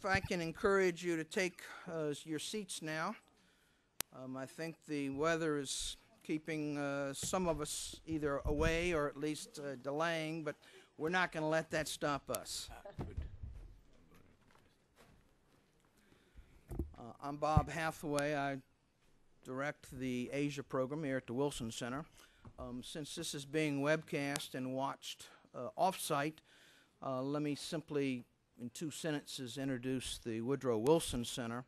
if I can encourage you to take your seats now. I think the weather is keeping some of us either away or at least delaying, but we're not going to let that stop us. I'm Bob Hathaway. I direct the Asia program here at the Wilson Center. Since this is being webcast and watched off-site, let me simply, in 2 sentences, introduce the Woodrow Wilson Center.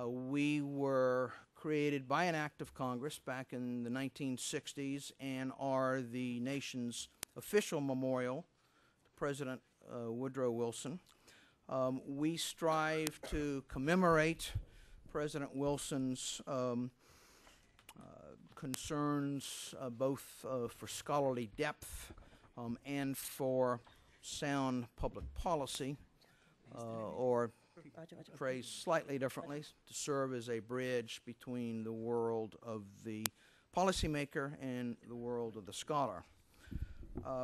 We were created by an act of Congress back in the 1960s and are the nation's official memorial to President Woodrow Wilson. We strive to commemorate President Wilson's concerns both for scholarly depth and for sound public policy, or phrased slightly differently, to serve as a bridge between the world of the policymaker and the world of the scholar.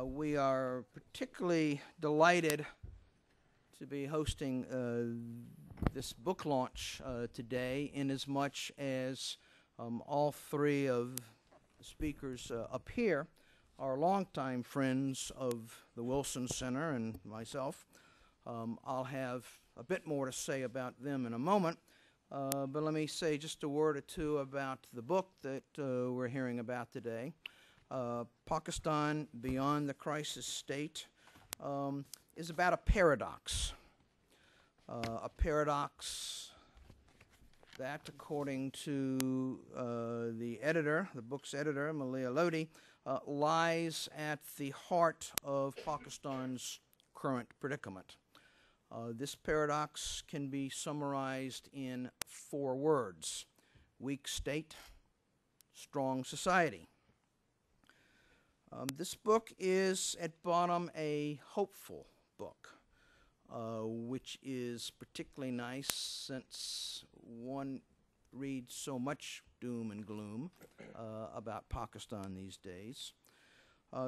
We are particularly delighted to be hosting this book launch today, inasmuch as all 3 of the speakers up here are longtime friends of the Wilson Center and myself. I'll have a bit more to say about them in a moment, but let me say just a word or 2 about the book that we're hearing about today. Pakistan Beyond the Crisis State is about a paradox that, according to the editor, the book's editor, Maleeha Lodhi, lies at the heart of Pakistan's current predicament. This paradox can be summarized in 4 words: weak state, strong society. This book is, at bottom, a hopeful book, which is particularly nice since one reads so much doom and gloom about Pakistan these days.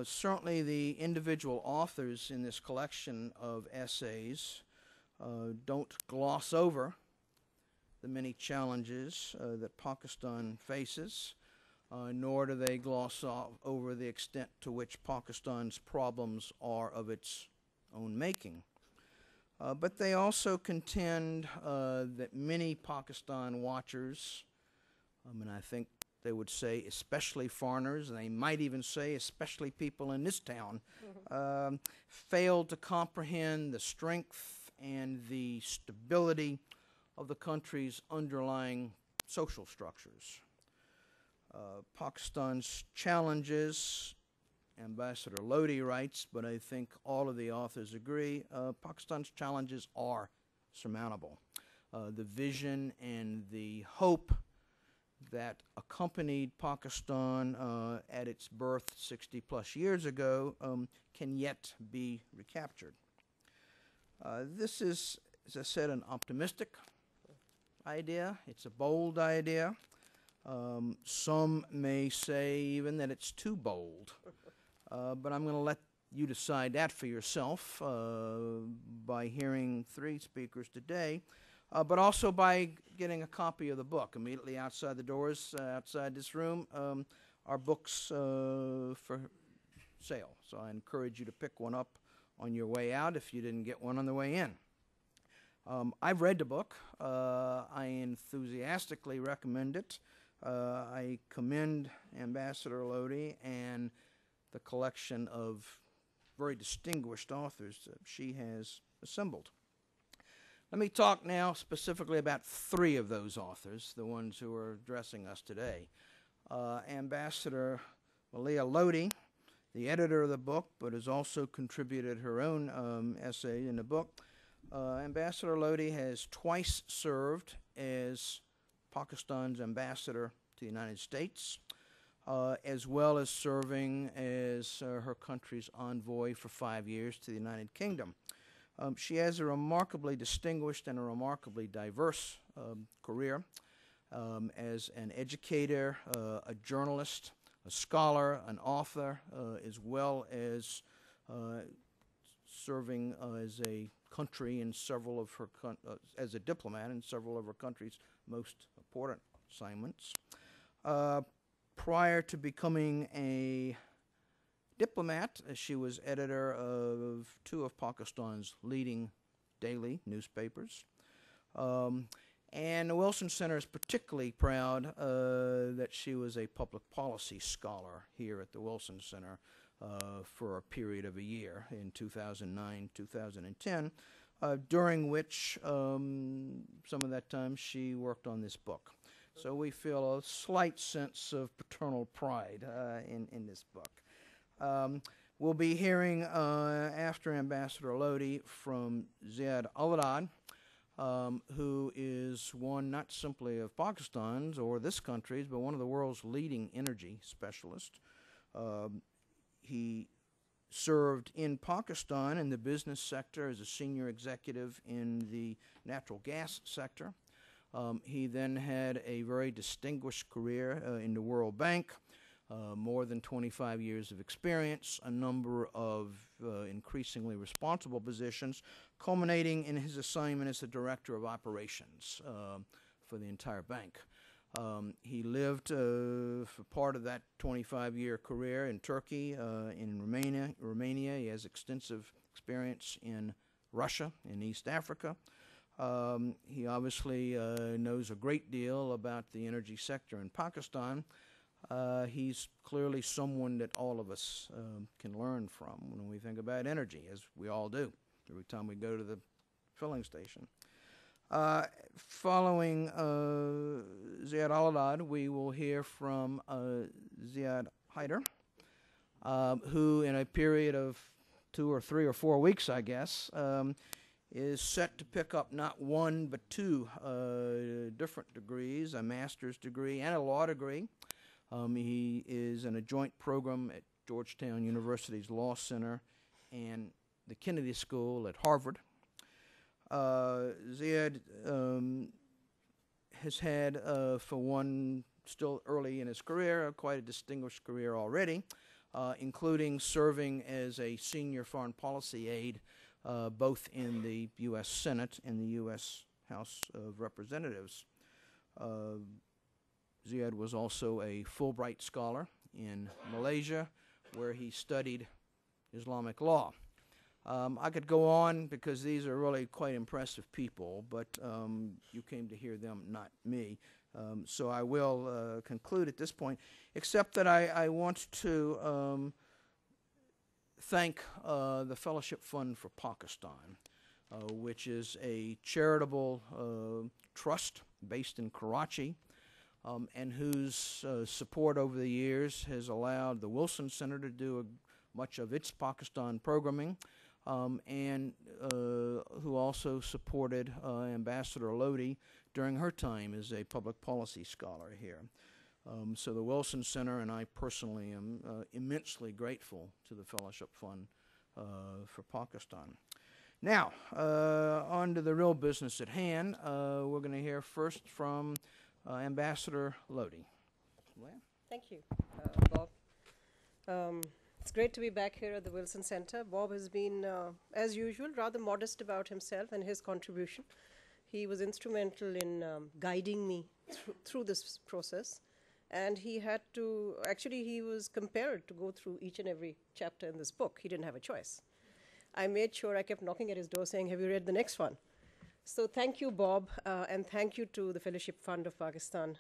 Certainly the individual authors in this collection of essays don't gloss over the many challenges that Pakistan faces, nor do they gloss over the extent to which Pakistan's problems are of its own making. But they also contend that many Pakistan watchers, and I think they would say especially foreigners, and they might even say especially people in this town, failed to comprehend the strength and the stability of the country's underlying social structures. Pakistan's challenges, Ambassador Lodhi writes, but I think all of the authors agree, Pakistan's challenges are surmountable. The vision and the hope that accompanied Pakistan at its birth 60-plus years ago can yet be recaptured. This is, as I said, an optimistic idea. It's a bold idea. Some may say even that it's too bold. But I'm going to let you decide that for yourself by hearing 3 speakers today, but also by getting a copy of the book. Immediately outside the doors, outside this room, are books for sale. So I encourage you to pick one up on your way out if you didn't get one on the way in. I've read the book. I enthusiastically recommend it. I commend Ambassador Lodhi and the collection of very distinguished authors that she has assembled. Let me talk now specifically about 3 of those authors, the ones who are addressing us today. Ambassador Maleeha Lodhi, the editor of the book, but has also contributed her own essay in the book. Ambassador Lodhi has twice served as Pakistan's ambassador to the United States, as well as serving as her country's envoy for 5 years to the United Kingdom. She has a remarkably distinguished and a remarkably diverse career as an educator, a journalist, a scholar, an author, as well as serving as a country in several of her as a diplomat in several of her country's most important assignments. Prior to becoming a diplomat, she was editor of two of Pakistan's leading daily newspapers. And the Wilson Center is particularly proud that she was a public policy scholar here at the Wilson Center for a period of a year in 2009-2010, during which some of that time she worked on this book. So we feel a slight sense of paternal pride in this book. We'll be hearing after Ambassador Lodhi from Ziad Alahdad, who is one not simply of Pakistan's or this country's, but one of the world's leading energy specialists. He served in Pakistan in the business sector as a senior executive in the natural gas sector. He then had a very distinguished career in the World Bank, more than 25 years of experience, a number of increasingly responsible positions, culminating in his assignment as the Director of Operations for the entire bank. He lived for part of that 25-year career in Turkey, in Romania. He has extensive experience in Russia, in East Africa. He obviously knows a great deal about the energy sector in Pakistan. He's clearly someone that all of us can learn from when we think about energy, as we all do every time we go to the filling station. Following Ziad Alahdad, we will hear from Ziad Haider, who in a period of 2 or 3 or 4 weeks, I guess, is set to pick up not one but 2 different degrees, a master's degree and a law degree. He is in a joint program at Georgetown University's Law Center and the Kennedy School at Harvard. Ziad has had, for one, still early in his career, quite a distinguished career already, including serving as a senior foreign policy aide both in the U.S. Senate and the U.S. House of Representatives. Ziad was also a Fulbright scholar in Malaysia, where he studied Islamic law. I could go on because these are really quite impressive people, but you came to hear them, not me. So I will conclude at this point, except that I want to thank the Fellowship Fund for Pakistan, which is a charitable trust based in Karachi, and whose support over the years has allowed the Wilson Center to do much of its Pakistan programming, and who also supported Ambassador Lodhi during her time as a public policy scholar here. So the Wilson Center and I personally am immensely grateful to the Fellowship Fund for Pakistan. Now, on to the real business at hand. We're going to hear first from Ambassador Lodhi. Thank you, Bob. It's great to be back here at the Wilson Center. Bob has been, as usual, rather modest about himself and his contribution. He was instrumental in guiding me through this process. And he had to, actually he was compelled to go through each and every chapter in this book. He didn't have a choice. I made sure I kept knocking at his door saying, have you read the next one? So thank you, Bob, and thank you to the Fellowship Fund of Pakistan,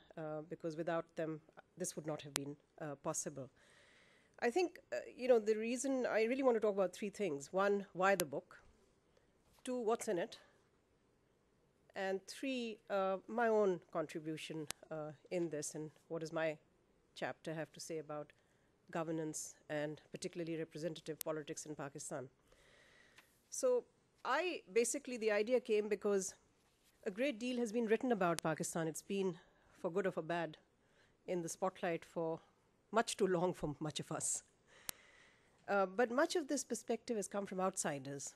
because without them, this would not have been possible. I think, the reason I really want to talk about 3 things. 1, why the book? 2, what's in it? And 3, my own contribution in this, and what does my chapter have to say about governance and particularly representative politics in Pakistan. So the idea came because a great deal has been written about Pakistan. It's been, for good or for bad, in the spotlight for much too long for much of us. But much of this perspective has come from outsiders.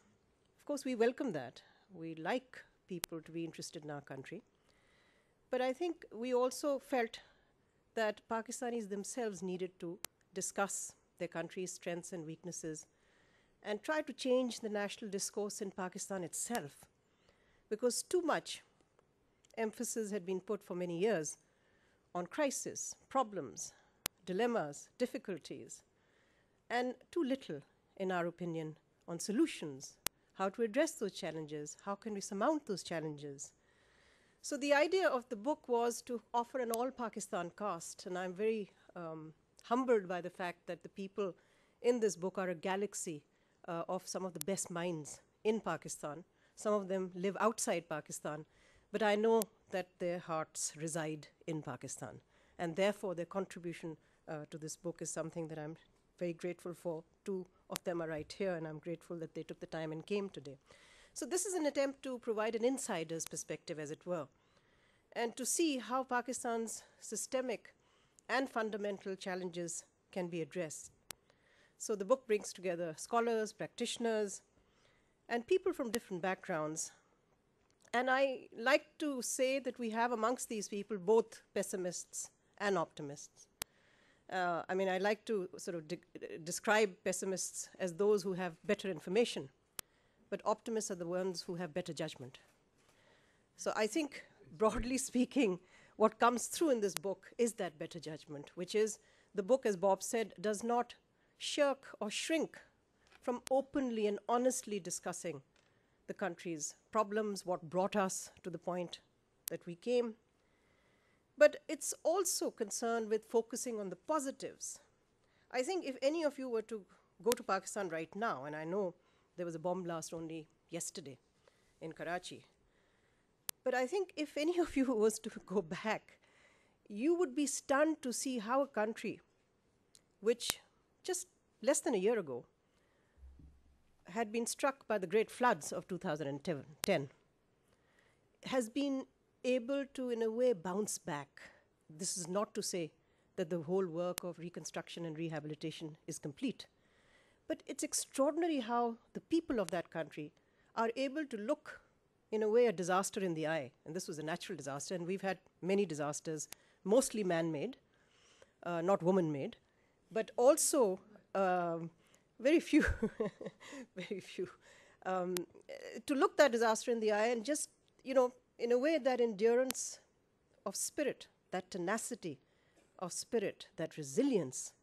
Of course, we welcome that. We like people to be interested in our country. But I think we also felt that Pakistanis themselves needed to discuss their country's strengths and weaknesses and try to change the national discourse in Pakistan itself, because too much emphasis had been put for many years on crisis, problems, dilemmas, difficulties, and too little, in our opinion, on solutions, how to address those challenges, how can we surmount those challenges. So the idea of the book was to offer an all-Pakistan cast, and I'm very humbled by the fact that the people in this book are a galaxy of some of the best minds in Pakistan. Some of them live outside Pakistan, but I know that their hearts reside in Pakistan, and therefore their contribution to this book is something that I'm very grateful for. Two of them are right here, and I'm grateful that they took the time and came today. So this is an attempt to provide an insider's perspective, as it were, and to see how Pakistan's systemic and fundamental challenges can be addressed. So the book brings together scholars, practitioners, and people from different backgrounds. And I like to say that we have amongst these people both pessimists and optimists. I like to sort of describe pessimists as those who have better information, but optimists are the ones who have better judgment. So I think, broadly speaking, what comes through in this book is that better judgment, which is the book, as Bob said, does not shirk or shrink from openly and honestly discussing the country's problems, what brought us to the point that we came. But it's also concerned with focusing on the positives. I think if any of you were to go to Pakistan right now, and I know there was a bomb blast only yesterday in Karachi, but I think if any of you was to go back, you would be stunned to see how a country which just less than a year ago had been struck by the great floods of 2010 has been able to, in a way, bounce back. This is not to say that the whole work of reconstruction and rehabilitation is complete, but it's extraordinary how the people of that country are able to look, in a way, a disaster in the eye. And this was a natural disaster, and we've had many disasters, mostly man-made, not woman-made, but also very few, very few. To look that disaster in the eye and just, in a way, that endurance of spirit, that tenacity of spirit, that resilience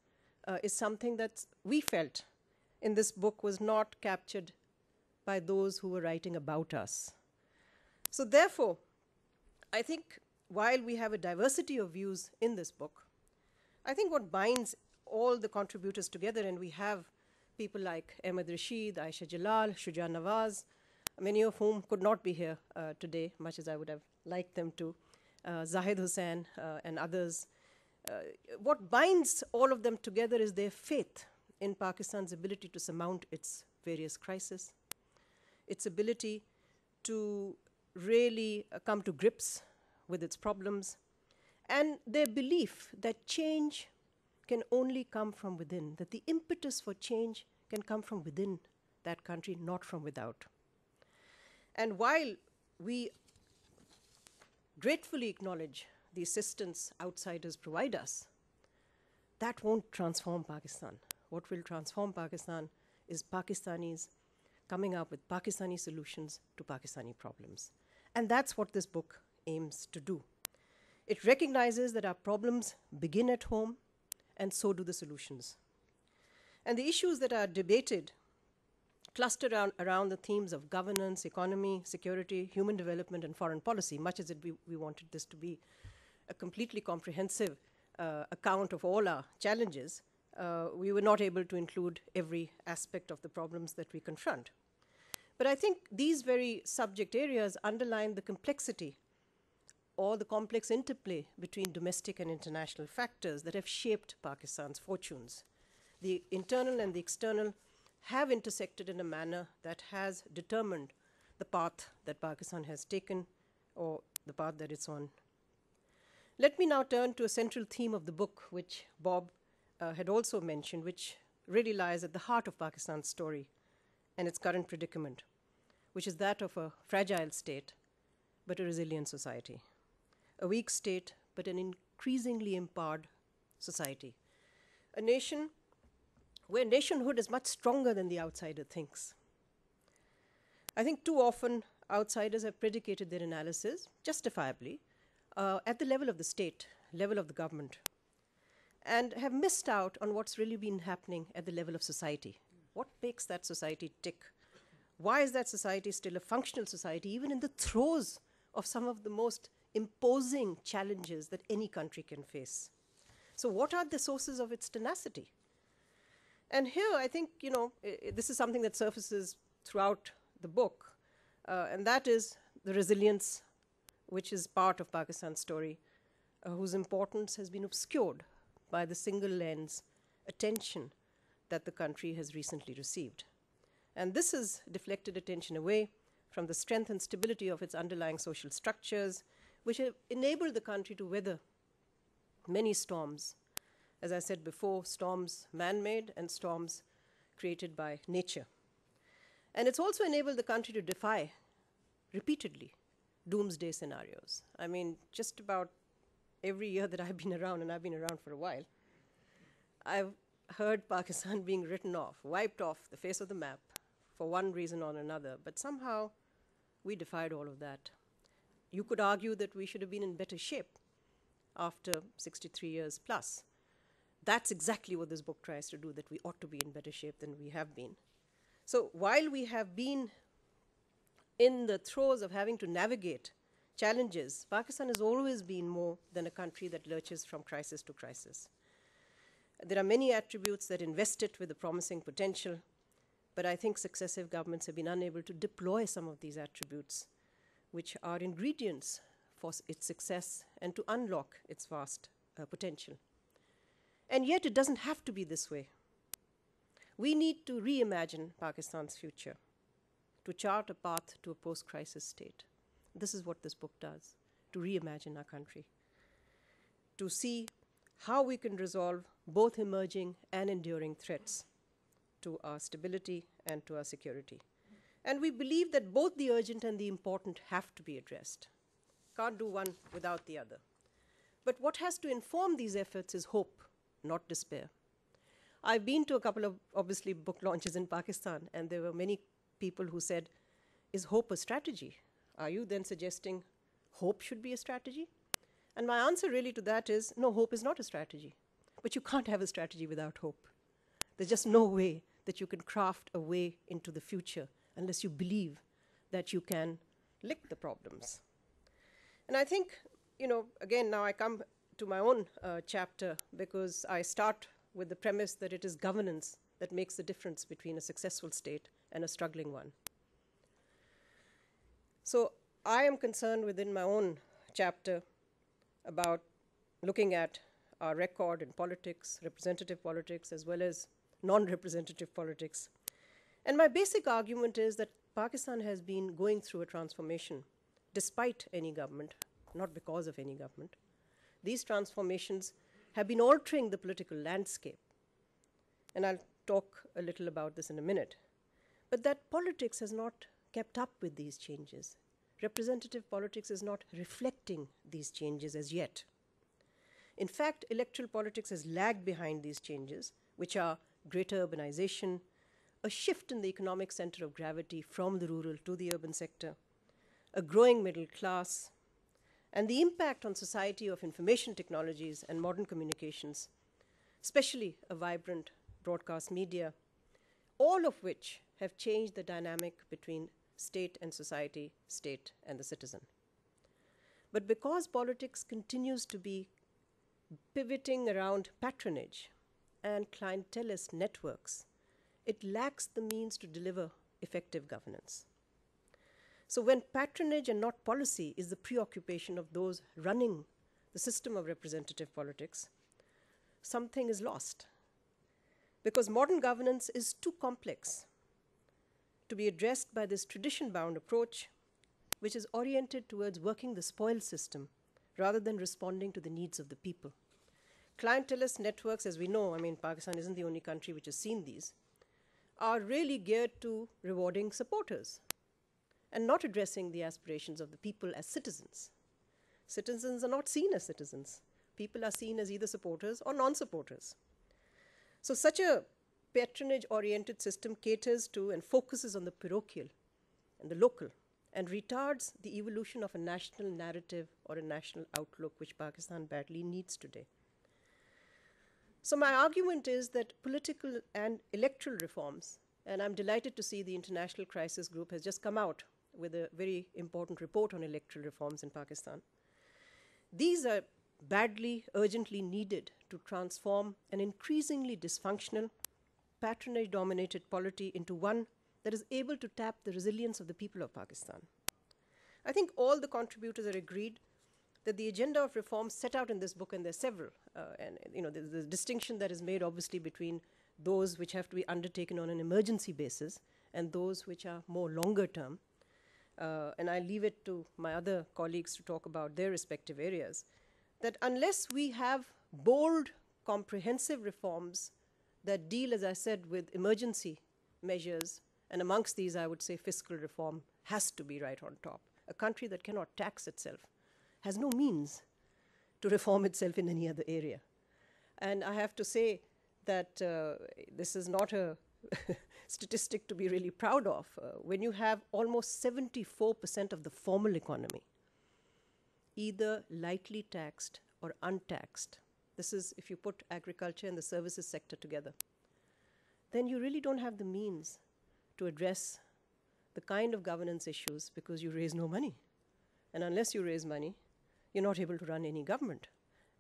is something that we felt in this book was not captured by those who were writing about us. So therefore, I think while we have a diversity of views in this book, I think what binds all the contributors together, and we have people like Ahmed Rashid, Aisha Jalal, Shuja Nawaz, many of whom could not be here today, much as I would have liked them to, Zahid Hussain and others. What binds all of them together is their faith in Pakistan's ability to surmount its various crises, its ability to really come to grips with its problems, and their belief that change can only come from within, that the impetus for change can come from within that country, not from without. And while we gratefully acknowledge the assistance outsiders provide us, that won't transform Pakistan. What will transform Pakistan is Pakistanis coming up with Pakistani solutions to Pakistani problems. And that's what this book aims to do. It recognizes that our problems begin at home, and so do the solutions. And the issues that are debated cluster around the themes of governance, economy, security, human development, and foreign policy, much as we wanted this to be a completely comprehensive account of all our challenges. We were not able to include every aspect of the problems that we confront. But I think these very subject areas underline the complexity or the complex interplay between domestic and international factors that have shaped Pakistan's fortunes. The internal and the external have intersected in a manner that has determined the path that Pakistan has taken or the path that it's on. Let me now turn to a central theme of the book, which Bob had also mentioned, which really lies at the heart of Pakistan's story and its current predicament, which is that of a fragile state, but a resilient society. A weak state, but an increasingly empowered society. A nation where nationhood is much stronger than the outsider thinks. I think too often outsiders have predicated their analysis, justifiably, at the level of the state, level of the government, and have missed out on what's really been happening at the level of society. What makes that society tick? Why is that society still a functional society, even in the throes of some of the most imposing challenges that any country can face? So what are the sources of its tenacity? And here, I think, this is something that surfaces throughout the book, and that is the resilience, which is part of Pakistan's story, whose importance has been obscured by the single lens attention that the country has recently received. And this has deflected attention away from the strength and stability of its underlying social structures, which have enabled the country to weather many storms. As I said before, storms man-made and storms created by nature. And it's also enabled the country to defy, repeatedly, doomsday scenarios. I mean, just about every year that I've been around, and I've been around for a while, I've heard Pakistan being written off, wiped off the face of the map for one reason or another. But somehow, we defied all of that. You could argue that we should have been in better shape after 63 years plus. That's exactly what this book tries to do, that we ought to be in better shape than we have been. So while we have been in the throes of having to navigate challenges, Pakistan has always been more than a country that lurches from crisis to crisis. There are many attributes that invest it with a promising potential, but I think successive governments have been unable to deploy some of these attributes, which are ingredients for its success and to unlock its vast potential. And yet it doesn't have to be this way. We need to reimagine Pakistan's future, to chart a path to a post-crisis state. This is what this book does, to reimagine our country, to see how we can resolve both emerging and enduring threats to our stability and to our security. And we believe that both the urgent and the important have to be addressed. Can't do one without the other. But what has to inform these efforts is hope, not despair. I've been to a couple of, obviously, book launches in Pakistan, and there were many people who said, is hope a strategy? Are you then suggesting hope should be a strategy? And my answer really to that is, no, hope is not a strategy. But you can't have a strategy without hope. There's just no way that you can craft a way into the future unless you believe that you can lick the problems. And I think, again, now I come to my own chapter, because I start with the premise that it is governance that makes the difference between a successful state and a struggling one. So I am concerned within my own chapter about looking at our record in politics, representative politics, as well as non-representative politics. And my basic argument is that Pakistan has been going through a transformation despite any government, not because of any government. These transformations have been altering the political landscape. And I'll talk a little about this in a minute. But that politics has not kept up with these changes. Representative politics is not reflecting these changes as yet. In fact, electoral politics has lagged behind these changes, which are greater urbanization, a shift in the economic center of gravity from the rural to the urban sector, a growing middle class, and the impact on society of information technologies and modern communications, especially a vibrant broadcast media, all of which have changed the dynamic between state and society, state and the citizen. But because politics continues to be pivoting around patronage and clientelist networks, it lacks the means to deliver effective governance. So when patronage and not policy is the preoccupation of those running the system of representative politics, something is lost. Because modern governance is too complex to be addressed by this tradition-bound approach, which is oriented towards working the spoil system rather than responding to the needs of the people. Clientelist networks, as we know, Pakistan isn't the only country which has seen these, are really geared to rewarding supporters and not addressing the aspirations of the people as citizens. Citizens are not seen as citizens. People are seen as either supporters or non-supporters. So such a patronage-oriented system caters to and focuses on the parochial and the local and retards the evolution of a national narrative or a national outlook, which Pakistan badly needs today. So my argument is that political and electoral reforms, and I'm delighted to see the International Crisis Group has just come out with a very important report on electoral reforms in Pakistan. These are badly, urgently needed to transform an increasingly dysfunctional, patronage-dominated polity into one that is able to tap the resilience of the people of Pakistan. I think all the contributors are agreed that the agenda of reforms set out in this book, and there are several, and the distinction that is made obviously between those which have to be undertaken on an emergency basis and those which are more longer term. And I leave it to my other colleagues to talk about their respective areas, that unless we have bold, comprehensive reforms that deal, as I said, with emergency measures, and amongst these I would say fiscal reform has to be right on top. A country that cannot tax itself has no means to reform itself in any other area. And I have to say that this is not a statistic to be really proud of. When you have almost 74% of the formal economy either lightly taxed or untaxed, this is if you put agriculture and the services sector together, then you really don't have the means to address the kind of governance issues because you raise no money. And unless you raise money, you're not able to run any government.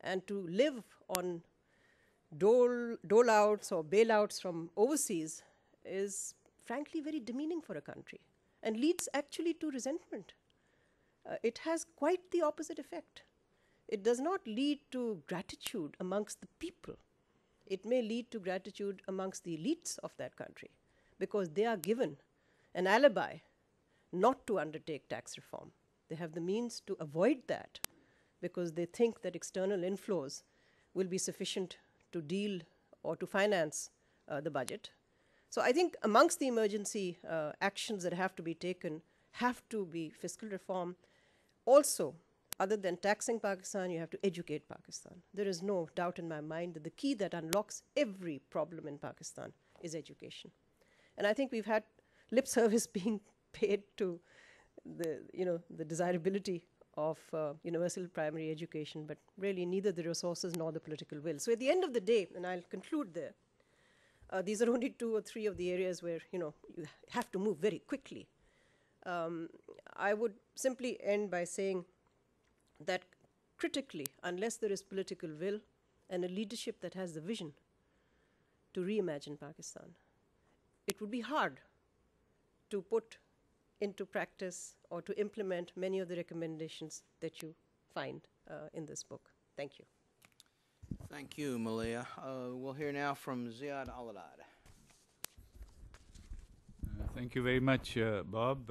And to live on dole-outs or bailouts from overseas is frankly very demeaning for a country and leads actually to resentment. It has quite the opposite effect. It does not lead to gratitude amongst the people. It may lead to gratitude amongst the elites of that country because they are given an alibi not to undertake tax reform. They have the means to avoid that because they think that external inflows will be sufficient to deal or to finance the budget. So I think amongst the emergency actions that have to be taken have to be fiscal reform. Also, other than taxing Pakistan, you have to educate Pakistan. There is no doubt in my mind that the key that unlocks every problem in Pakistan is education. And I think we've had lip service being paid to the desirability of universal primary education, but really neither the resources nor the political will. So at the end of the day, and I'll conclude there, these are only 2 or 3 of the areas where you have to move very quickly. I would simply end by saying that critically, unless there is political will and a leadership that has the vision to reimagine Pakistan, it would be hard to put into practice or to implement many of the recommendations that you find in this book. Thank you. Thank you, Maleeha. We'll hear now from Ziad Alahdad. Thank you very much, Bob,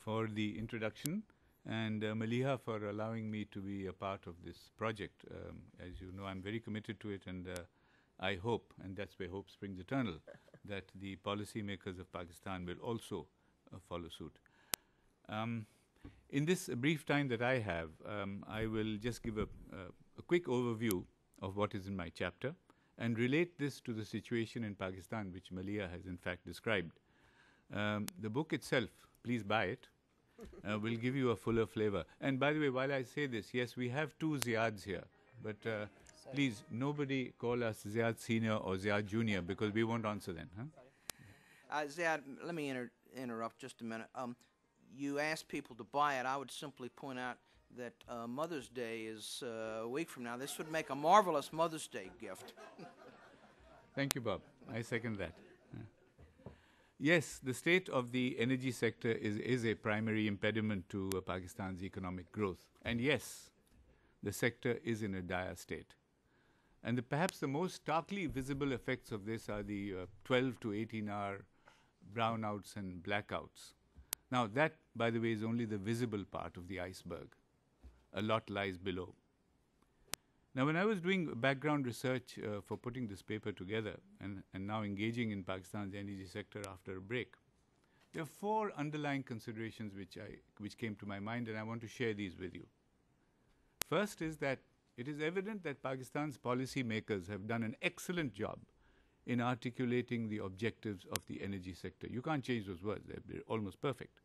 for the introduction, and Maleeha for allowing me to be a part of this project. As you know, I'm very committed to it, and I hope, and that's where hope springs eternal, that the policymakers of Pakistan will also follow suit. In this brief time that I have, I will just give a quick overview of what is in my chapter and relate this to the situation in Pakistan, which Maleeha has in fact described. The book itself, please buy it, will give you a fuller flavor. And by the way, while I say this, yes, we have 2 Ziads here, but please, nobody call us Ziad Senior or Ziad Junior because we won't answer then. Huh? Ziad, let me interrupt just a minute. You asked people to buy it. I would simply point out that Mother's Day is a week from now. This would make a marvelous Mother's Day gift. Thank you, Bob. I second that. Yes, the state of the energy sector is a primary impediment to Pakistan's economic growth. And yes, the sector is in a dire state. And perhaps the most starkly visible effects of this are the 12 to 18-hour brownouts and blackouts. Now that, by the way, is only the visible part of the iceberg. A lot lies below. Now, when I was doing background research for putting this paper together and now engaging in Pakistan's energy sector after a break, there are 4 underlying considerations which came to my mind, and I want to share these with you. First is that it is evident that Pakistan's policy makers have done an excellent job in articulating the objectives of the energy sector. You can't change those words, they're almost perfect.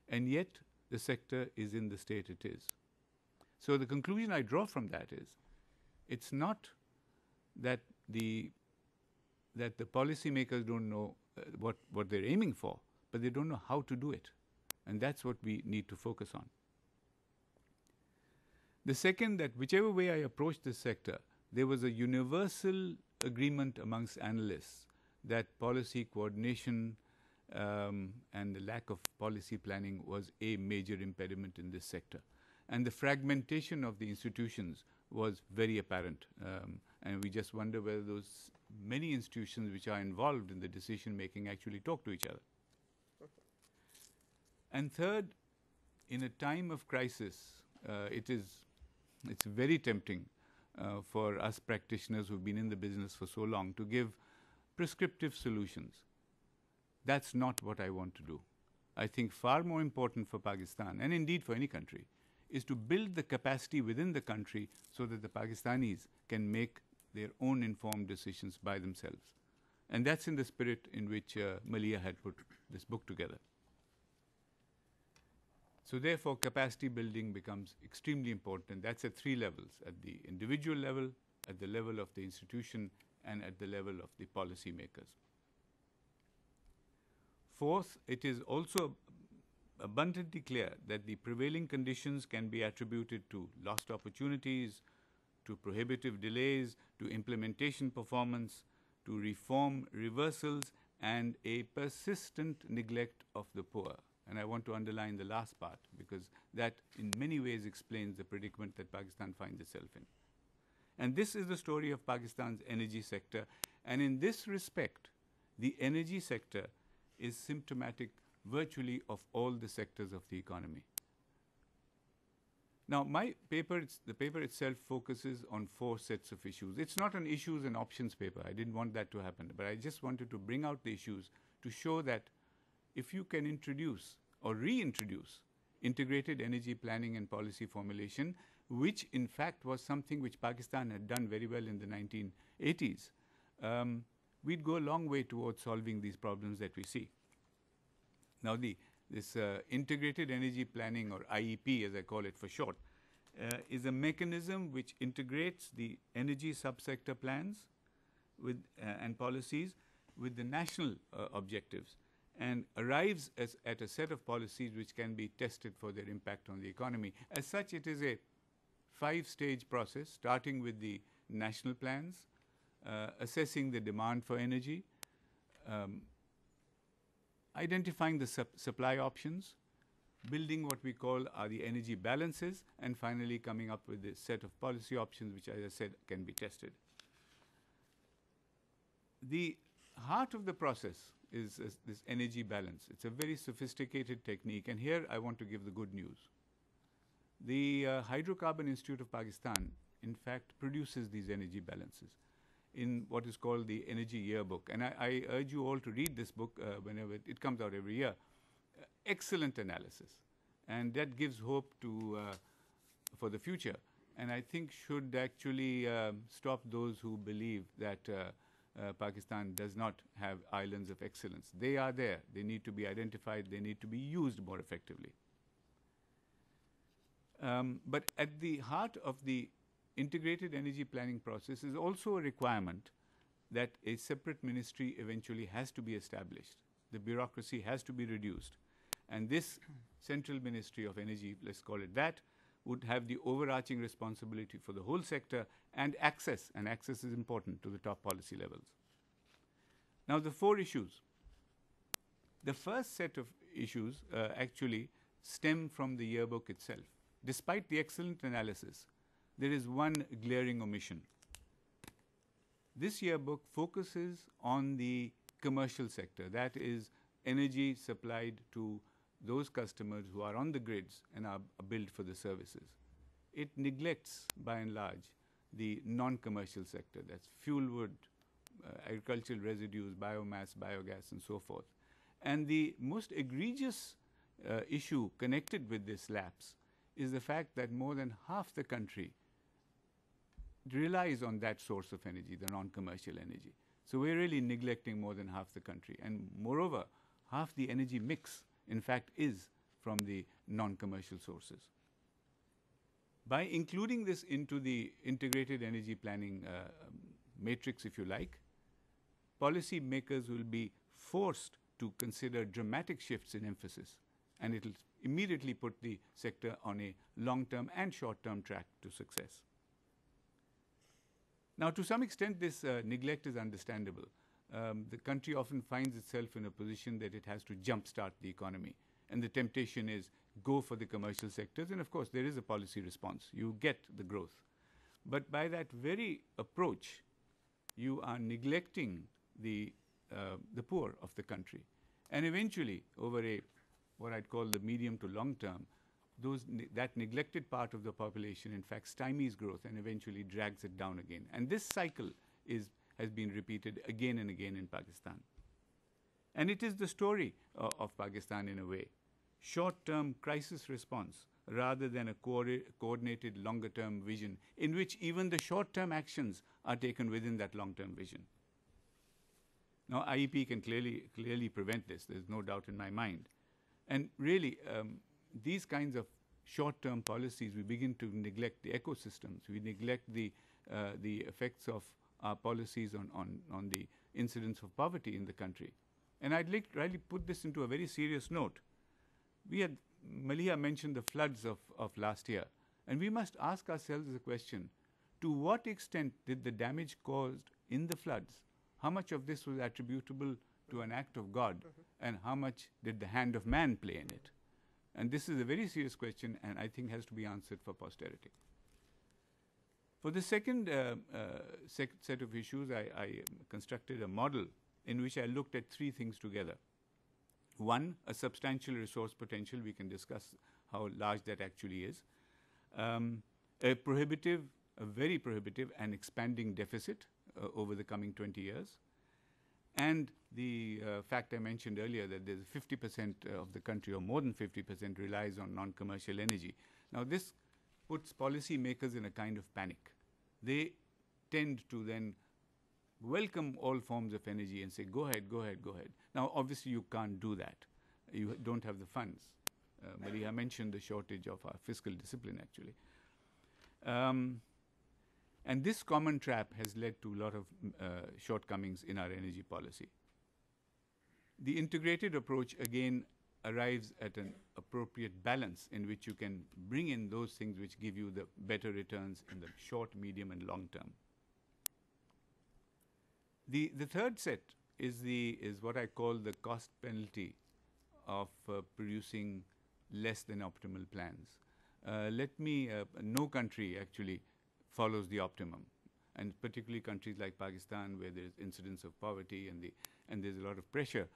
And yet, the sector is in the state it is. So the conclusion I draw from that is, it's not that the policymakers don't know what they're aiming for, but they don't know how to do it. And that's what we need to focus on. The second, that whichever way I approach this sector, there was a universal agreement amongst analysts that policy coordination and the lack of policy planning was a major impediment in this sector. And the fragmentation of the institutions was very apparent. And we just wonder whether those many institutions which are involved in the decision making actually talk to each other. And third, in a time of crisis, it's very tempting for us practitioners who've been in the business for so long to give prescriptive solutions. That's not what I want to do. I think far more important for Pakistan, and indeed for any country, is to build the capacity within the country so that the Pakistanis can make their own informed decisions by themselves. And that's in the spirit in which Maleeha had put this book together. So therefore, capacity building becomes extremely important, and that's at three levels: at the individual level, at the level of the institution, and at the level of the policymakers. Fourth, it is also abundantly clear that the prevailing conditions can be attributed to lost opportunities, to prohibitive delays, to implementation performance, to reform reversals, and a persistent neglect of the poor. And I want to underline the last part, because that in many ways explains the predicament that Pakistan finds itself in. And this is the story of Pakistan's energy sector. And in this respect, the energy sector is symptomatic virtually of all the sectors of the economy. Now, my paper, the paper itself focuses on 4 sets of issues. It's not an issues and options paper. I didn't want that to happen. But I just wanted to bring out the issues to show that if you can introduce or reintroduce integrated energy planning and policy formulation, which in fact was something which Pakistan had done very well in the 1980s, we'd go a long way towards solving these problems that we see. Now, this integrated energy planning, or IEP as I call it for short, is a mechanism which integrates the energy subsector plans with, and policies with the national objectives, and arrives at a set of policies which can be tested for their impact on the economy. As such, it is a 5-stage process, starting with the national plans, assessing the demand for energy, identifying the supply options, building what we call are the energy balances, and finally coming up with a set of policy options which, as I said, can be tested. The heart of the process is this energy balance. It's a very sophisticated technique, and here I want to give the good news. The Hydrocarbon Institute of Pakistan, in fact, produces these energy balances in what is called the Energy Yearbook. And I urge you all to read this book whenever it comes out every year. Excellent analysis. And that gives hope to, for the future. And I think should actually stop those who believe that Pakistan does not have islands of excellence. They are there. They need to be identified. They need to be used more effectively. But at the heart of the integrated energy planning process is also a requirement that a separate ministry eventually has to be established. The bureaucracy has to be reduced. And this Central Ministry of Energy, let's call it that, would have the overarching responsibility for the whole sector and access is important, to the top policy levels. Now, the 4 issues. The first set of issues actually stem from the yearbook itself. Despite the excellent analysis, there is one glaring omission. This yearbook focuses on the commercial sector, that is, energy supplied to those customers who are on the grids and are billed for the services. It neglects, by and large, the non-commercial sector, that's fuel wood, agricultural residues, biomass, biogas, and so forth. And the most egregious issue connected with this lapse is the fact that more than half the country relies on that source of energy, the non-commercial energy. So we're really neglecting more than half the country. And moreover, half the energy mix, in fact, is from the non-commercial sources. By including this into the integrated energy planning matrix, if you like, policy makers will be forced to consider dramatic shifts in emphasis, and it will immediately put the sector on a long-term and short-term track to success. Now, to some extent, this neglect is understandable. The country often finds itself in a position that it has to jumpstart the economy, and the temptation is go for the commercial sectors, and of course, there is a policy response. You get the growth. But by that very approach, you are neglecting the poor of the country. And eventually, over what I'd call the medium to long term, that neglected part of the population, in fact, stymies growth and eventually drags it down again. And this cycle has been repeated again and again in Pakistan. And it is the story of Pakistan in a way. Short-term crisis response rather than a coordinated longer-term vision in which even the short-term actions are taken within that long-term vision. Now, IEP can clearly prevent this. There's no doubt in my mind. And really, these kinds of short-term policies, we begin to neglect the ecosystems. We neglect the effects of our policies on the incidence of poverty in the country. And I'd like to really put this into a very serious note. Maleeha mentioned the floods of last year. And we must ask ourselves the question, to what extent did the damage caused in the floods, how much of this was attributable to an act of God, and how much did the hand of man play in it? And this is a very serious question, and I think has to be answered for posterity. For the second set of issues, I constructed a model in which I looked at three things together. One, a substantial resource potential. We can discuss how large that actually is. A very prohibitive and expanding deficit over the coming 20 years. And the fact I mentioned earlier that there's 50% of the country, or more than 50%, relies on non-commercial energy. Now, this puts policymakers in a kind of panic. They tend to then welcome all forms of energy and say, go ahead, go ahead, go ahead. Now, obviously, you can't do that. You don't have the funds. Maleeha mentioned the shortage of our fiscal discipline, actually. And this common trap has led to a lot of shortcomings in our energy policy. The integrated approach, again, arrives at an appropriate balance in which you can bring in those things which give you the better returns in the short, medium, and long term. The third set is what I call the cost penalty of producing less than optimal plans. No country actually follows the optimum, and particularly countries like Pakistan, where there's incidence of poverty and there's a lot of pressure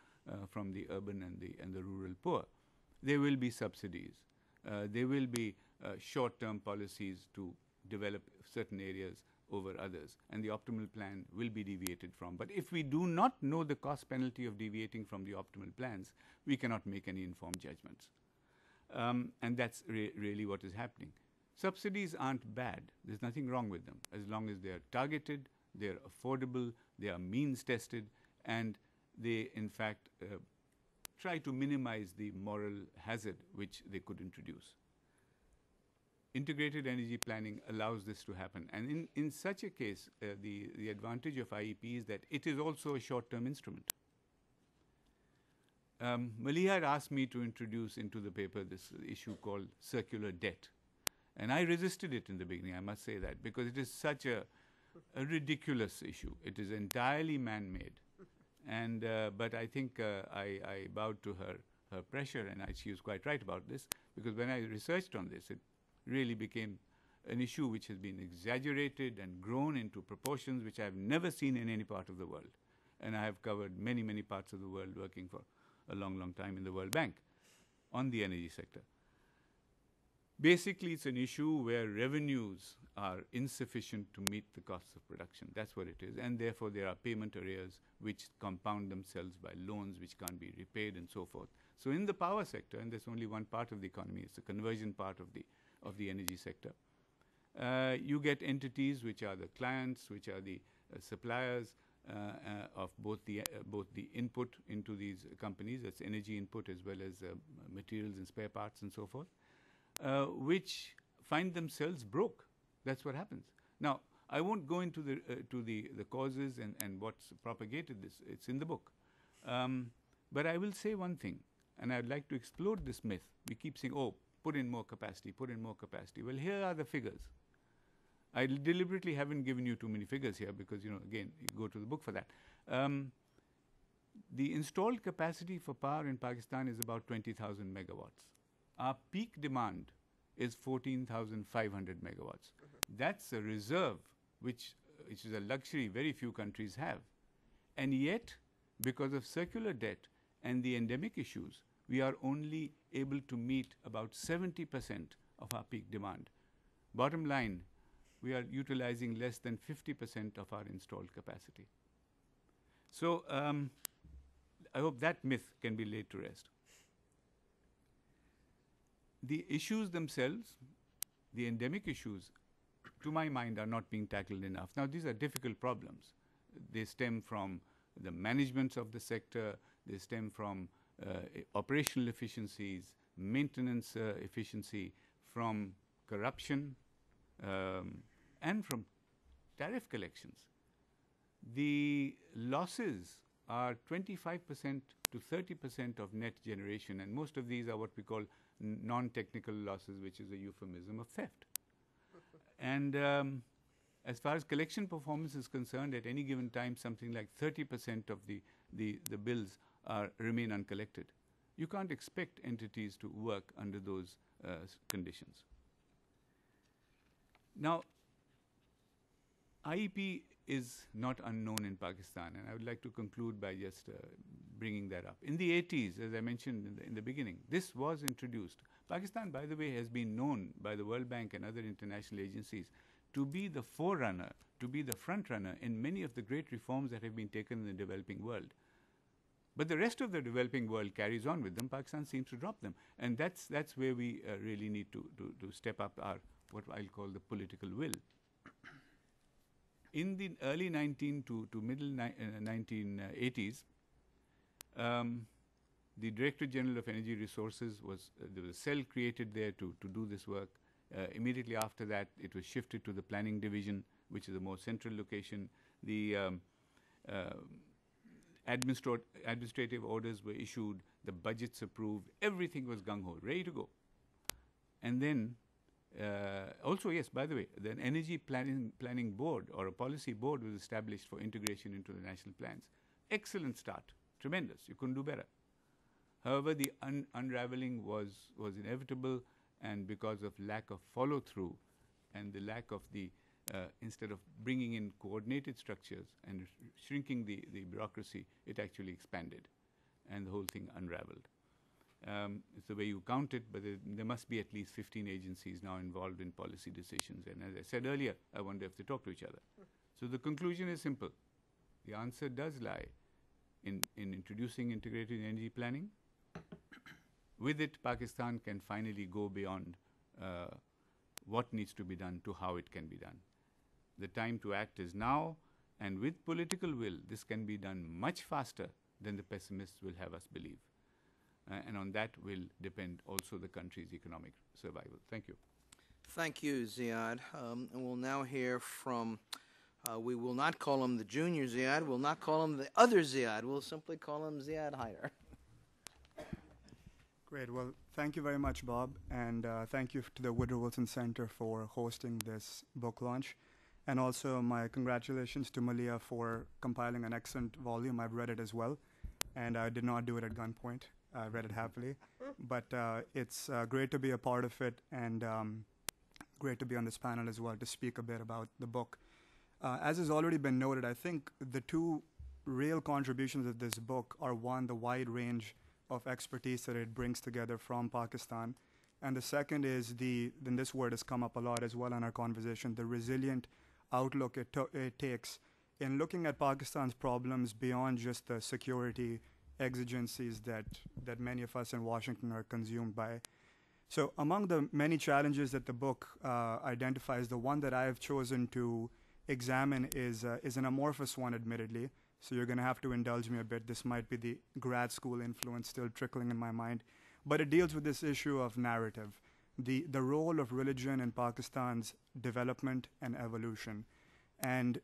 from the urban and the rural poor. There will be subsidies. There will be short-term policies to develop certain areas over others, and the optimal plan will be deviated from. But if we do not know the cost penalty of deviating from the optimal plans, we cannot make any informed judgments. And that's really what is happening. Subsidies aren't bad. There's nothing wrong with them, as long as they are targeted, they are affordable, they are means tested, and they, in fact, try to minimize the moral hazard which they could introduce. Integrated energy planning allows this to happen. And in such a case, the advantage of IEP is that it is also a short-term instrument. Maleeha had asked me to introduce into the paper this issue called circular debt. And I resisted it in the beginning, I must say that, because it is such a ridiculous issue. It is entirely man-made. And but I think I bowed to her pressure, and she was quite right about this, because when I researched on this, it really became an issue which has been exaggerated and grown into proportions which I have never seen in any part of the world. And I have covered many, many parts of the world, working for a long, long time in the World Bank on the energy sector. Basically, it's an issue where revenues are insufficient to meet the costs of production. That's what it is. And therefore, there are payment arrears which compound themselves by loans which can't be repaid and so forth. So in the power sector, and there's only one part of the economy, it's the conversion part of the energy sector, you get entities which are the clients, which are the suppliers, of both the input into these companies, that's energy input as well as materials and spare parts and so forth, which find themselves broke. That's what happens. Now, I won't go into the causes and what's propagated this. It's in the book. But I will say one thing, and I'd like to explode this myth. We keep saying, oh, put in more capacity, put in more capacity. Well, here are the figures. I deliberately haven't given you too many figures here because, again, you go to the book for that. The installed capacity for power in Pakistan is about 20,000 megawatts. Our peak demand is 14,500 megawatts. That's a reserve, which is a luxury very few countries have. And yet, because of circular debt and the endemic issues, we are only able to meet about 70% of our peak demand. Bottom line, we are utilizing less than 50% of our installed capacity. So I hope that myth can be laid to rest. The issues themselves, the endemic issues, to my mind, are not being tackled enough. Now, these are difficult problems. They stem from the management of the sector, they stem from operational efficiencies, maintenance efficiency, from corruption, and from tariff collections. The losses are 25% to 30% of net generation, and most of these are what we call non-technical losses, which is a euphemism of theft. And as far as collection performance is concerned, at any given time, something like 30% of the bills remain uncollected. You can't expect entities to work under those conditions. Now, IEP is not unknown in Pakistan, and I would like to conclude by just bringing that up. In the 80s, as I mentioned in the beginning, this was introduced. Pakistan, by the way, has been known by the World Bank and other international agencies to be the forerunner, to be the front runner in many of the great reforms that have been taken in the developing world. But the rest of the developing world carries on with them. Pakistan seems to drop them. And that's where we really need to step up our, what I'll call the political will. In the early to middle 1980s, the Director General of Energy Resources there was a cell created there to do this work. Immediately after that, it was shifted to the Planning Division, which is a more central location. The administrative orders were issued, the budgets approved, everything was gung-ho, ready to go. And then, also, yes, by the way, the Energy Planning Board or a policy board was established for integration into the national plans. Excellent start, tremendous, you couldn't do better. However, the unraveling was inevitable, and because of lack of follow-through and the lack of instead of bringing in coordinated structures and shrinking the bureaucracy, it actually expanded, and the whole thing unraveled. It's the way you count it, but there must be at least 15 agencies now involved in policy decisions. And as I said earlier, I wonder if they talk to each other. So the conclusion is simple. The answer does lie in introducing integrated energy planning. With it, Pakistan can finally go beyond what needs to be done to how it can be done. The time to act is now, and with political will, this can be done much faster than the pessimists will have us believe. And on that will depend also the country's economic survival. Thank you. Thank you, Ziad. And we'll now hear from, we will not call him the junior Ziad, we'll not call him the other Ziad, we'll simply call him Ziad Haider. Great. Well, thank you very much, Bob, and thank you to the Woodrow Wilson Center for hosting this book launch. And also my congratulations to Maleeha for compiling an excellent volume. I've read it as well, and I did not do it at gunpoint. I read it happily. But it's great to be a part of it, and great to be on this panel as well to speak a bit about the book. As has already been noted, I think the two real contributions of this book are, one, the wide range of expertise that it brings together from Pakistan, and the second is then this word has come up a lot as well in our conversation, the resilient outlook it takes in looking at Pakistan's problems beyond just the security exigencies that many of us in Washington are consumed by. So among the many challenges that the book identifies, the one that I have chosen to examine is an amorphous one, admittedly. So you're going to have to indulge me a bit. This might be the grad school influence still trickling in my mind. But it deals with this issue of narrative, the role of religion in Pakistan's development and evolution. And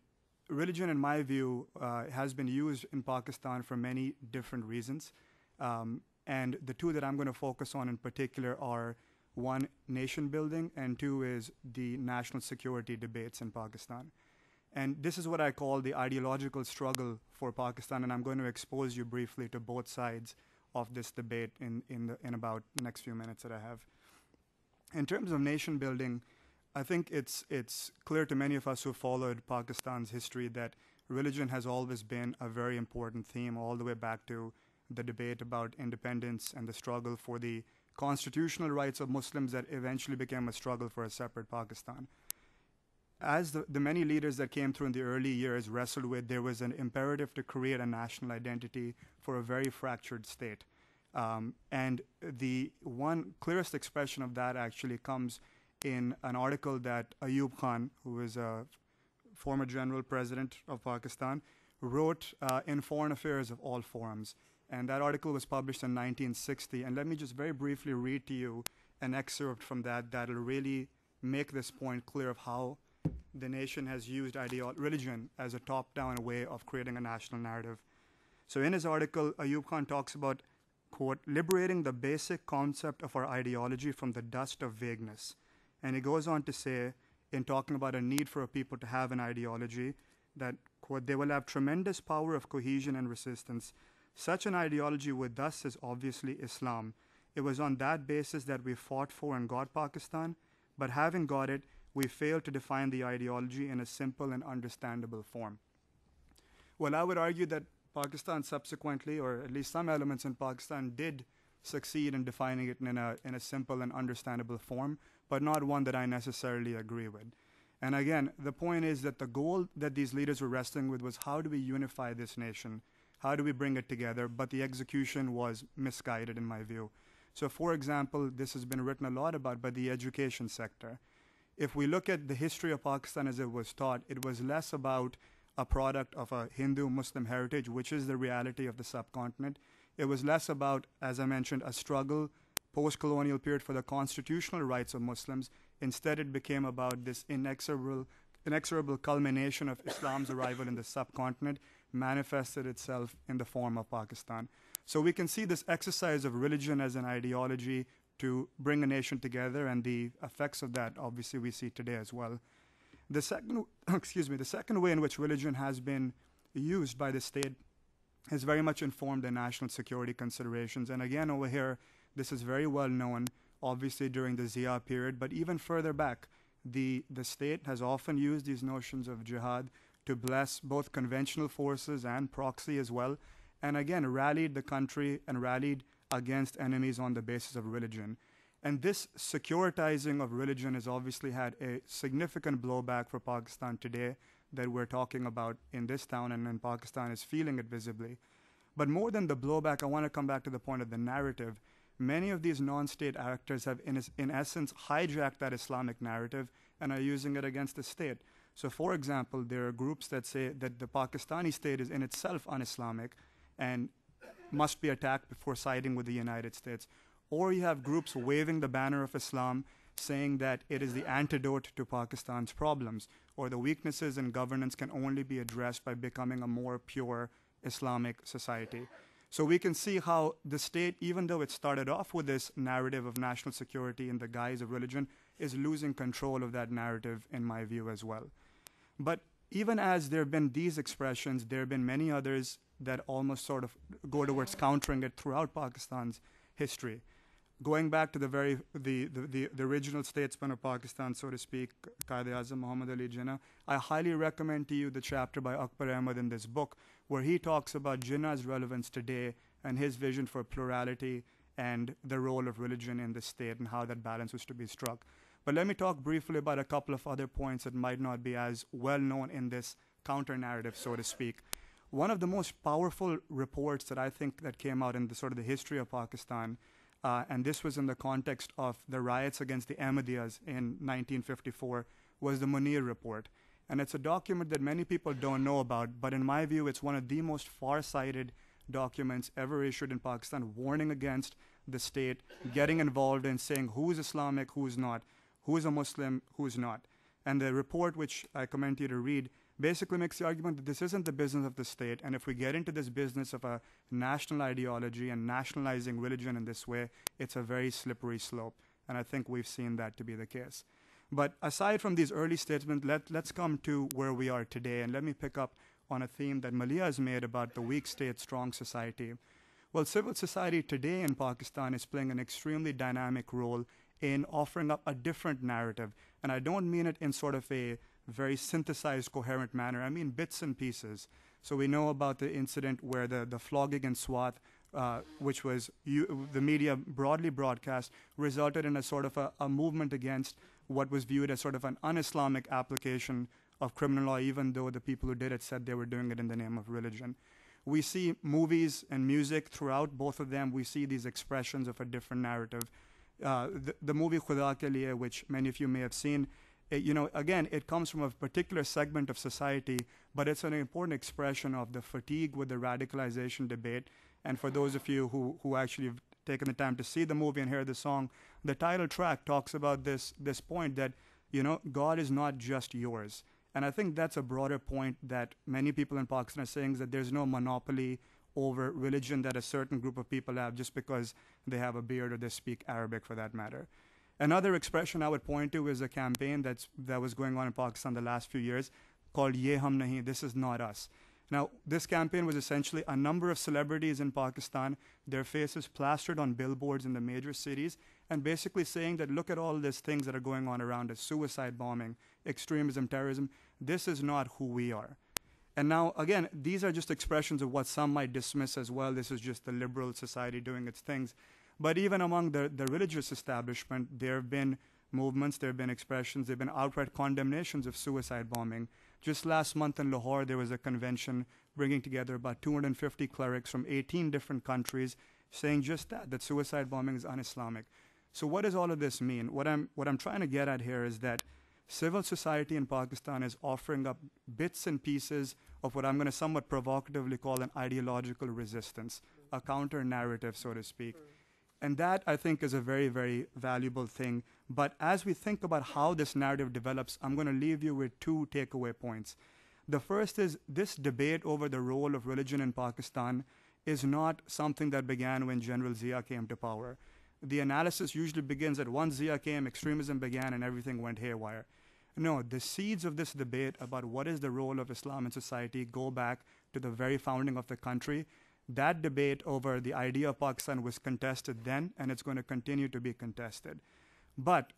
religion, in my view, has been used in Pakistan for many different reasons. And the two that I'm going to focus on in particular are, one, nation building, and two is the national security debates in Pakistan. And this is what I call the ideological struggle for Pakistan, and I'm going to expose you briefly to both sides of this debate in about the next few minutes that I have. In terms of nation building, I think it's clear to many of us who followed Pakistan's history that religion has always been a very important theme, all the way back to the debate about independence and the struggle for the constitutional rights of Muslims that eventually became a struggle for a separate Pakistan. As the many leaders that came through in the early years wrestled with, there was an imperative to create a national identity for a very fractured state. And the one clearest expression of that actually comes in an article that Ayub Khan, who is a former general president of Pakistan, wrote in Foreign Affairs of all forums. And that article was published in 1960. And let me just very briefly read to you an excerpt from that that'll really make this point clear of how the nation has used religion as a top-down way of creating a national narrative. So in his article, Ayub Khan talks about, quote, liberating the basic concept of our ideology from the dust of vagueness. And he goes on to say, in talking about a need for a people to have an ideology, that, quote, they will have tremendous power of cohesion and resistance. Such an ideology with us is obviously Islam. It was on that basis that we fought for and got Pakistan, but having got it, we failed to define the ideology in a simple and understandable form. Well, I would argue that Pakistan subsequently, or at least some elements in Pakistan, did succeed in defining it in a simple and understandable form, but not one that I necessarily agree with. And again, the point is that the goal that these leaders were wrestling with was, how do we unify this nation? How do we bring it together? But the execution was misguided, in my view. So, for example, this has been written a lot about by the education sector. If we look at the history of Pakistan as it was taught, it was less about a product of a Hindu-Muslim heritage, which is the reality of the subcontinent. It was less about, as I mentioned, a struggle post-colonial period for the constitutional rights of Muslims. Instead, it became about this inexorable culmination of Islam's arrival in the subcontinent manifested itself in the form of Pakistan. So we can see this exercise of religion as an ideology to bring a nation together, and the effects of that, obviously, we see today as well. The second, the second way in which religion has been used by the state has very much informed the national security considerations. And again, over here, this is very well known, obviously during the Zia period, but even further back, the state has often used these notions of jihad to bless both conventional forces and proxy as well, and again, rallied the country and rallied against enemies on the basis of religion. And this securitizing of religion has obviously had a significant blowback for Pakistan today that we're talking about in this town, and in Pakistan is feeling it visibly. But more than the blowback, I want to come back to the point of the narrative. Many of these non-state actors have, in essence, hijacked that Islamic narrative and are using it against the state. So, for example, there are groups that say that the Pakistani state is in itself un-Islamic and must be attacked before siding with the United States. Or you have groups waving the banner of Islam, saying that it is the antidote to Pakistan's problems, or the weaknesses in governance can only be addressed by becoming a more pure Islamic society. So we can see how the state, even though it started off with this narrative of national security in the guise of religion, is losing control of that narrative, in my view, as well. But even as there have been these expressions, there have been many others that almost sort of go towards countering it throughout Pakistan's history. Going back to the original statesman of Pakistan, so to speak, Quaid-e-Azam Muhammad Ali Jinnah, I highly recommend to you the chapter by Akbar Ahmed in this book, where he talks about Jinnah's relevance today and his vision for plurality and the role of religion in the state and how that balance was to be struck. But let me talk briefly about a couple of other points that might not be as well known in this counter-narrative, so to speak. One of the most powerful reports that I think that came out in the sort of the history of Pakistan, and this was in the context of the riots against the Ahmadiyas in 1954, was the Munir report. And it's a document that many people don't know about, but in my view, it's one of the most far-sighted documents ever issued in Pakistan, warning against the state getting involved in saying who is Islamic, who is not, who is a Muslim, who is not. And the report, which I commend you to read, basically makes the argument that this isn't the business of the state, and if we get into this business of a national ideology and nationalizing religion in this way, it's a very slippery slope. And I think we've seen that to be the case. But aside from these early statements, let's come to where we are today, and let me pick up on a theme that Maleeha has made about the weak state, strong society. Well, civil society today in Pakistan is playing an extremely dynamic role in offering up a different narrative. And I don't mean it in sort of a very synthesized, coherent manner. I mean bits and pieces. So we know about the incident where the flogging in Swat, which was the media broadly broadcast, resulted in a sort of a movement against what was viewed as sort of an un-Islamic application of criminal law, even though the people who did it said they were doing it in the name of religion. We see movies and music throughout both of them. We see these expressions of a different narrative. The movie Khuda Ke Liye, which many of you may have seen, again, it comes from a particular segment of society, but it's an important expression of the fatigue with the radicalization debate. And for those of you who actually have taken the time to see the movie and hear the song, the title track talks about this point that, God is not just yours. And I think that's a broader point that many people in Pakistan are saying, is that there's no monopoly over religion that a certain group of people have just because they have a beard or they speak Arabic, for that matter. Another expression I would point to is a campaign that was going on in Pakistan the last few years called Ye Hum Nahi, This Is Not Us. Now, this campaign was essentially a number of celebrities in Pakistan, their faces plastered on billboards in the major cities, and basically saying that look at all these things that are going on around us, suicide bombing, extremism, terrorism. This is not who we are. And now, again, these are just expressions of what some might dismiss as, well, this is just the liberal society doing its things. But even among the religious establishment, there have been movements, there have been expressions, there have been outright condemnations of suicide bombing. Just last month in Lahore, there was a convention bringing together about 250 clerics from 18 different countries saying just that suicide bombing is un-Islamic. So what does all of this mean? What I'm trying to get at here is that civil society in Pakistan is offering up bits and pieces of what I'm going to somewhat provocatively call an ideological resistance, a counter-narrative, so to speak. And that, I think, is a very, very valuable thing. But as we think about how this narrative develops, I'm going to leave you with two takeaway points. The first is this debate over the role of religion in Pakistan is not something that began when General Zia came to power. The analysis usually begins that once Zia came, extremism began and everything went haywire. No, the seeds of this debate about what is the role of Islam in society go back to the very founding of the country. That debate over the idea of Pakistan was contested then, and it's going to continue to be contested. But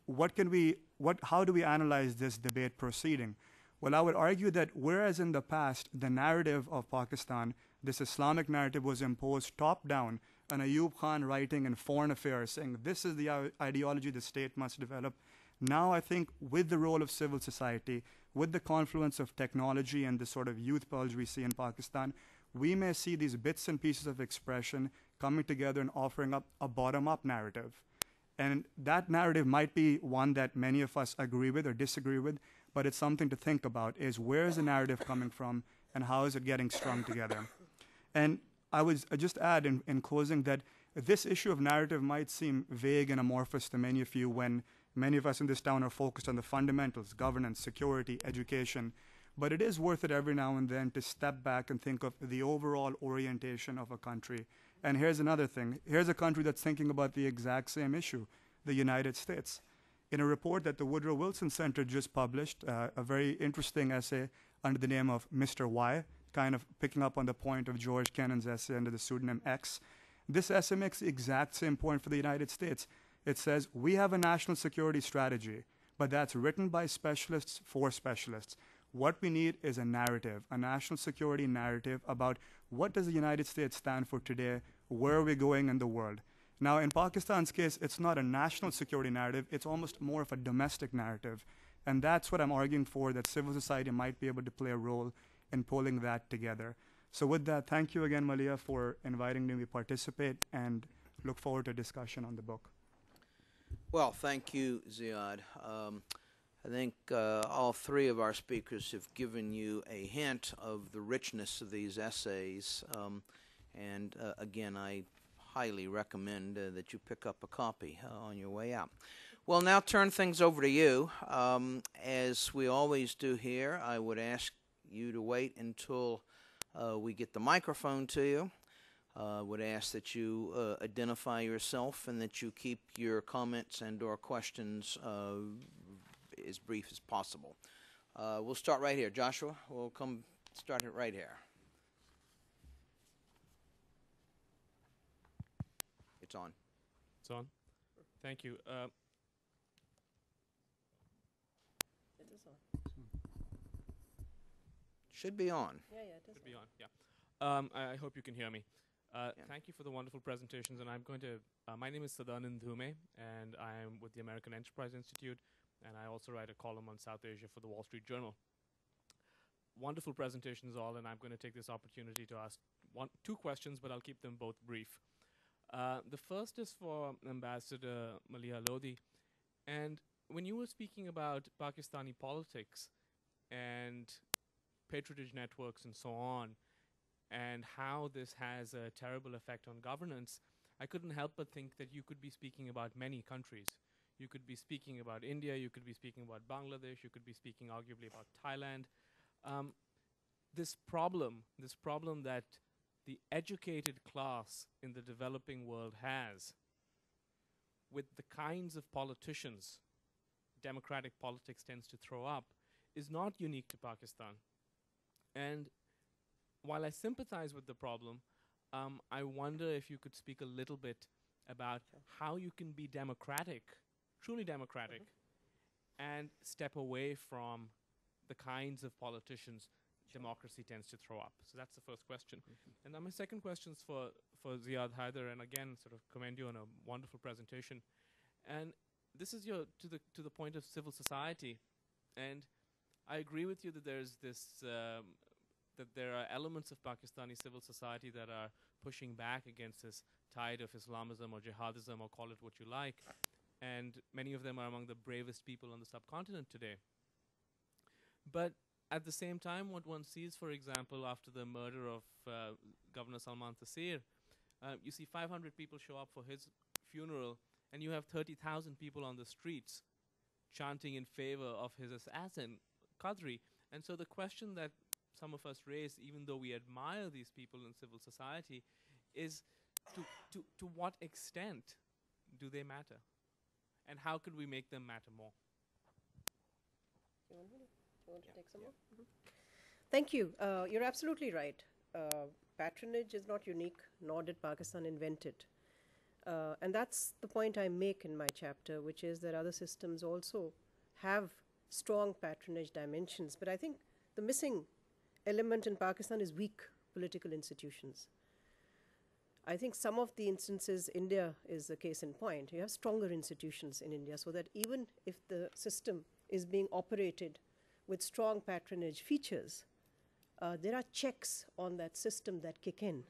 how do we analyze this debate proceeding? Well, I would argue that whereas in the past, the narrative of Pakistan, this Islamic narrative, was imposed top-down, an Ayub Khan writing in Foreign Affairs saying this is the ideology the state must develop. Now I think with the role of civil society, with the confluence of technology and the sort of youth bulge we see in Pakistan, we may see these bits and pieces of expression coming together and offering up a bottom-up narrative. And that narrative might be one that many of us agree with or disagree with, but it's something to think about, is where is the narrative coming from and how is it getting strung together? And I would just add in closing that this issue of narrative might seem vague and amorphous to many of you when many of us in this town are focused on the fundamentals, governance, security, education. But it is worth it every now and then to step back and think of the overall orientation of a country. And here's another thing. Here's a country that's thinking about the exact same issue, the United States. In a report that the Woodrow Wilson Center just published, a very interesting essay under the name of Mr. Y, kind of picking up on the point of George Kennan's essay under the pseudonym X. This essay makes the exact same point for the United States. It says, we have a national security strategy, but that's written by specialists for specialists. What we need is a narrative, a national security narrative about what does the United States stand for today, where are we going in the world. Now, in Pakistan's case, it's not a national security narrative, it's almost more of a domestic narrative. And that's what I'm arguing for, that civil society might be able to play a role in pulling that together. So with that, thank you again, Maleeha, for inviting me to participate, and look forward to a discussion on the book. Well, thank you, Ziad. I think all three of our speakers have given you a hint of the richness of these essays, and again, I highly recommend that you pick up a copy on your way out. We'll now turn things over to you. As we always do here, I would ask you to wait until we get the microphone to you. Would ask that you identify yourself and that you keep your comments and or questions as brief as possible. We'll start right here. Joshua, we'll start it right here. It's on. It's on. Thank you. It is on. Should be on. Yeah, it is Should be on. Yeah. I hope you can hear me. Thank you for the wonderful presentations. And I'm going to. My name is Sadanand Dhume, and I am with the American Enterprise Institute, and I also write a column on South Asia for the Wall Street Journal. Wonderful presentations all, and I'm going to take this opportunity to ask two questions, but I'll keep them both brief. The first is for Ambassador Maleeha Lodhi. And when you were speaking about Pakistani politics and patronage networks and so on, and how this has a terrible effect on governance, I couldn't help but think that you could be speaking about many countries. You could be speaking about India, you could be speaking about Bangladesh, you could be speaking arguably about Thailand. This problem that the educated class in the developing world has with the kinds of politicians democratic politics tends to throw up is not unique to Pakistan. And while I sympathize with the problem, I wonder if you could speak a little bit about how you can be democratic, truly democratic, and step away from the kinds of politicians democracy tends to throw up. So that's the first question. And now my second question is for Ziad Haider, and again, sort of commend you on a wonderful presentation. And this is to the point of civil society. And I agree with you that there's this that there are elements of Pakistani civil society that are pushing back against this tide of Islamism or jihadism, or call it what you like. And many of them are among the bravest people on the subcontinent today. But at the same time, what one sees, for example, after the murder of Governor Salman Taseer, you see 500 people show up for his funeral, and you have 30,000 people on the streets chanting in favor of his assassin, Qadri. And so the question that some of us raise, even though we admire these people in civil society, is to what extent do they matter? And how could we make them matter more? You want to take some more? Thank you. You're absolutely right. Patronage is not unique, nor did Pakistan invent it. And that's the point I make in my chapter, which is that other systems also have strong patronage dimensions. But I think the missing element in Pakistan is weak political institutions. I think some of the instances, India is the case in point. You have stronger institutions in India, so that even if the system is being operated with strong patronage features, there are checks on that system that kick in.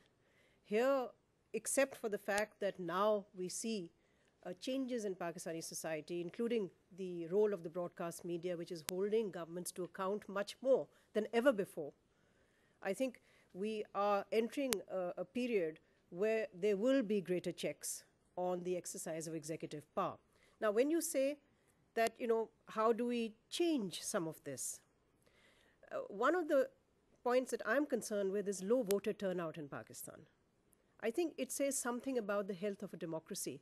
Here, except for the fact that now we see changes in Pakistani society, including the role of the broadcast media, which is holding governments to account much more than ever before. I think we are entering a period where there will be greater checks on the exercise of executive power. Now, when you say that, how do we change some of this? One of the points that I'm concerned with is low voter turnout in Pakistan. I think it says something about the health of a democracy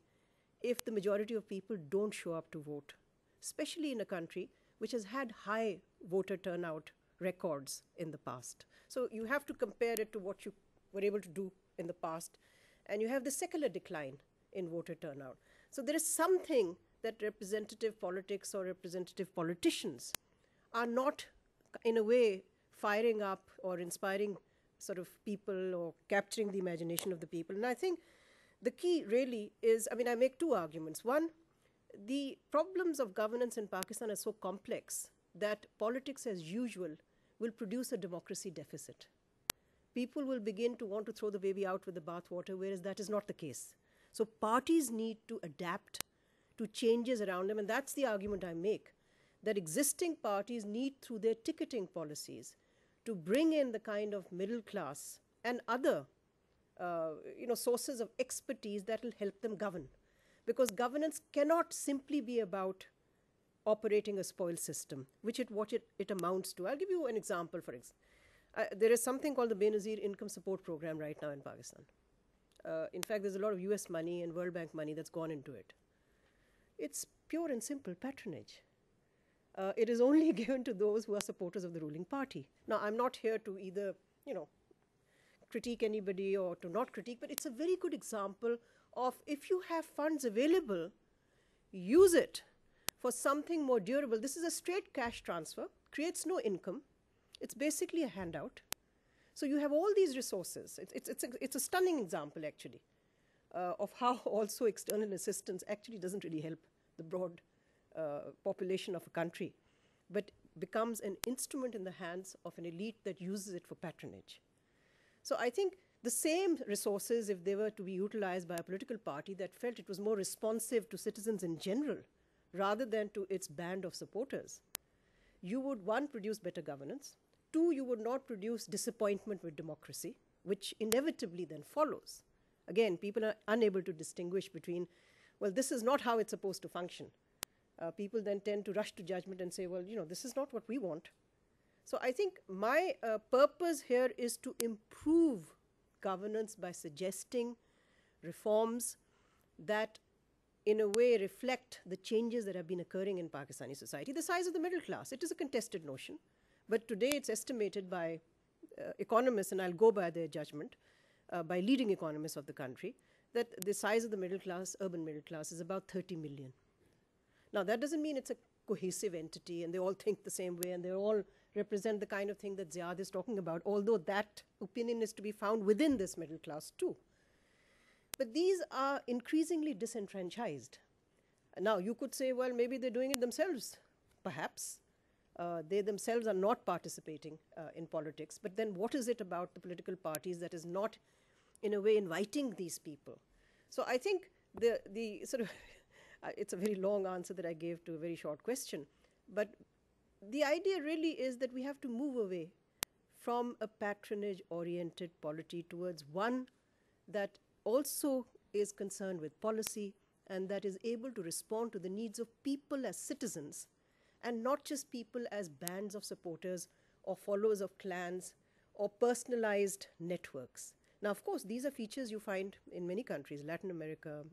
if the majority of people don't show up to vote, especially in a country which has had high voter turnout records in the past. So you have to compare it to what you were able to do in the past, and you have the secular decline in voter turnout. So there is something that representative politics or representative politicians are not, in a way, firing up or inspiring sort of people or capturing the imagination of the people. And I think the key really is, I make two arguments. One, the problems of governance in Pakistan are so complex that politics as usual will produce a democracy deficit. People will begin to want to throw the baby out with the bathwater, whereas that is not the case. So parties need to adapt to changes around them, and that's the argument I make, that existing parties need, through their ticketing policies, to bring in the kind of middle class and other sources of expertise that will help them govern. Because governance cannot simply be about operating a spoil system, what it amounts to. I'll give you an example, for example. There is something called the Benazir Income Support Program right now in Pakistan. In fact, there's a lot of US money and World Bank money that's gone into it. It's pure and simple patronage. It is only given to those who are supporters of the ruling party. Now, I'm not here to either, critique anybody or to not critique, but it's a very good example of, if you have funds available, use it for something more durable. This is a straight cash transfer, creates no income. It's basically a handout. So you have all these resources. It's a stunning example, actually, of how also external assistance actually doesn't really help the broad population of a country, but becomes an instrument in the hands of an elite that uses it for patronage. So I think the same resources, if they were to be utilized by a political party that felt it was more responsive to citizens in general, rather than to its band of supporters, you would, one, produce better governance. Two, you would not produce disappointment with democracy, which inevitably then follows. Again, people are unable to distinguish between, well, this is not how it's supposed to function. People then tend to rush to judgment and say, well, this is not what we want. So I think my purpose here is to improve governance by suggesting reforms that in a way reflect the changes that have been occurring in Pakistani society. The size of the middle class, it is a contested notion, but today it's estimated by economists, and I'll go by their judgment, by leading economists of the country, that the size of the middle class, urban middle class, is about 30 million. Now, that doesn't mean it's a cohesive entity and they all think the same way and they all represent the kind of thing that Ziad is talking about, although that opinion is to be found within this middle class too. But these are increasingly disenfranchised. Now, you could say, well, maybe they're doing it themselves. Perhaps. They themselves are not participating in politics. But then what is it about the political parties that is not, in a way, inviting these people? So I think the sort of, it's a very long answer that I gave to a very short question. But the idea really is that we have to move away from a patronage-oriented polity towards one that also is concerned with policy and that is able to respond to the needs of people as citizens and not just people as bands of supporters or followers of clans or personalized networks. Now, of course, these are features you find in many countries, Latin America.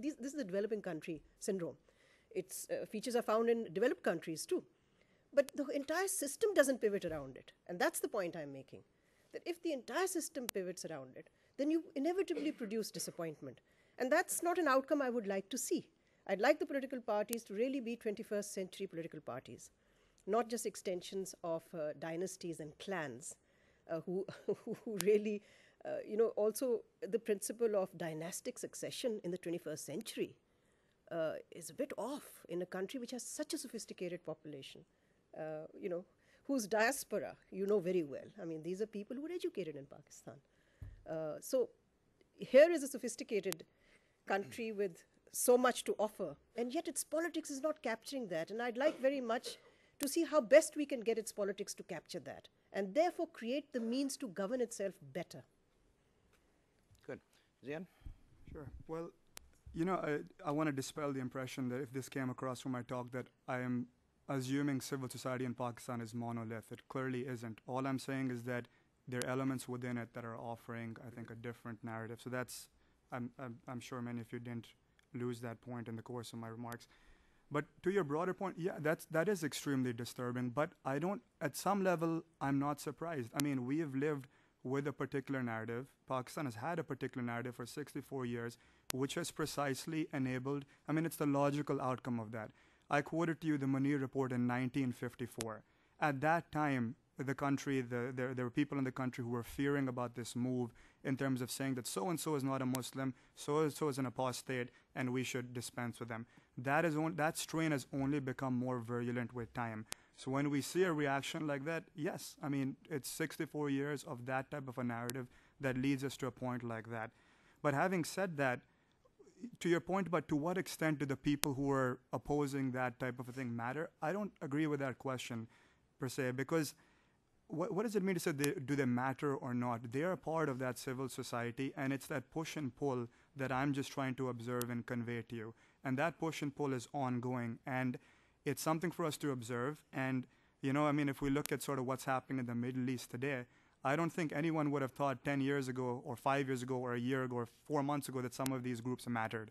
This is a developing country syndrome. Its features are found in developed countries too. But the entire system doesn't pivot around it. And that's the point I'm making. That if the entire system pivots around it, then you inevitably produce disappointment. And that's not an outcome I would like to see. I'd like the political parties to really be 21st century political parties, not just extensions of dynasties and clans who really, also the principle of dynastic succession in the 21st century is a bit off in a country which has such a sophisticated population, whose diaspora you know very well. I mean, these are people who are educated in Pakistan. So here is a sophisticated country with so much to offer, and yet its politics is not capturing that. And I'd like very much to see how best we can get its politics to capture that, and therefore create the means to govern itself better. Good. Ziad? Sure. Well, I want to dispel the impression that if this came across from my talk that I am assuming civil society in Pakistan is monolith. It clearly isn't. All I'm saying is that there are elements within it that are offering, I think, a different narrative. So that's, I'm sure many of you didn't lose that point in the course of my remarks. But to your broader point, yeah, that is extremely disturbing. But at some level, I'm not surprised. I mean, we have lived with a particular narrative. Pakistan has had a particular narrative for 64 years, which has precisely enabled, it's the logical outcome of that. I quoted to you the Munir report in 1954. At that time, the country, there were people in the country who were fearing about this move in terms of saying that so-and-so is not a Muslim, so-and-so is an apostate, and we should dispense with them. That strain has only become more virulent with time. So when we see a reaction like that, yes, it's 64 years of that type of a narrative that leads us to a point like that. But having said that, to your point about to what extent do the people who are opposing that type of a thing matter, I don't agree with that question per se, because what does it mean to say do they matter or not? They are a part of that civil society, and it's that push and pull that I'm just trying to observe and convey to you. And that push and pull is ongoing, and it's something for us to observe. And, I mean, if we look at sort of what's happening in the Middle East today, I don't think anyone would have thought 10 years ago or 5 years ago or a year ago or 4 months ago that some of these groups mattered.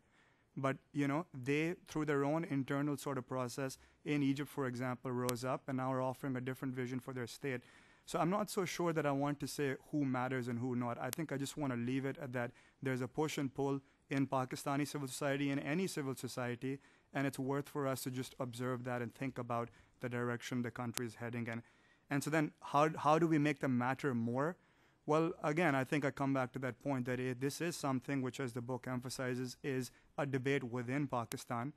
But, they, through their own internal sort of process in Egypt, for example, rose up and now are offering a different vision for their state. So I'm not so sure that I want to say who matters and who not. I think I just want to leave it at that. There's a push and pull in Pakistani civil society, in any civil society, and it's worth for us to just observe that and think about the direction the country is heading in. And so then how do we make them matter more? Well, again, I think I come back to that point that this is something which, as the book emphasizes, is a debate within Pakistan.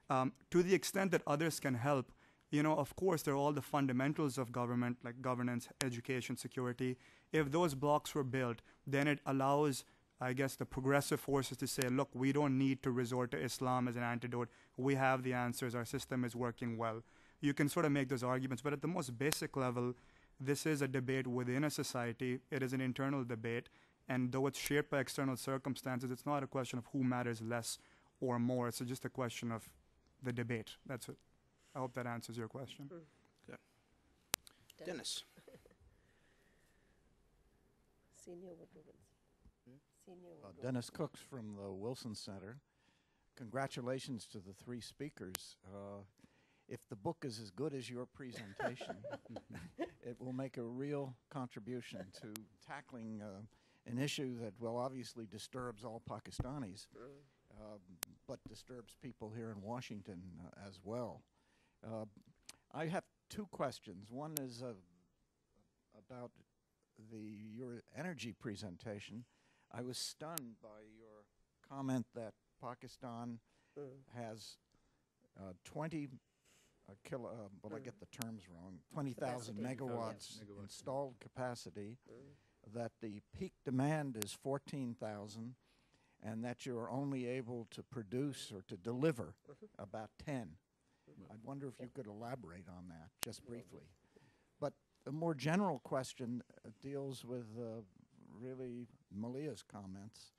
To the extent that others can help, of course, there are all the fundamentals of government, like governance, education, security. If those blocks were built, then it allows, I guess, the progressive forces to say, look, we don't need to resort to Islam as an antidote. We have the answers. Our system is working well. You can sort of make those arguments, but at the most basic level, this is a debate within a society. It is an internal debate, and though it's shaped by external circumstances, it's not a question of who matters less or more. It's just a question of the debate. That's it. I hope that answers your question. Good. Dennis. Senior Woodward. Dennis Cooks from the Wilson Center. Congratulations to the three speakers. If the book is as good as your presentation, it will make a real contribution to tackling an issue that, well, obviously disturbs all Pakistanis, but disturbs people here in Washington as well. I have two questions. One is about your energy presentation. I was stunned by your comment that Pakistan has 20 I get the terms wrong, 20,000 megawatts installed capacity, that the peak demand is 14,000, and that you're only able to produce or to deliver about 10. I wonder if you could elaborate on that just briefly. But a more general question deals with really Maleeha's comments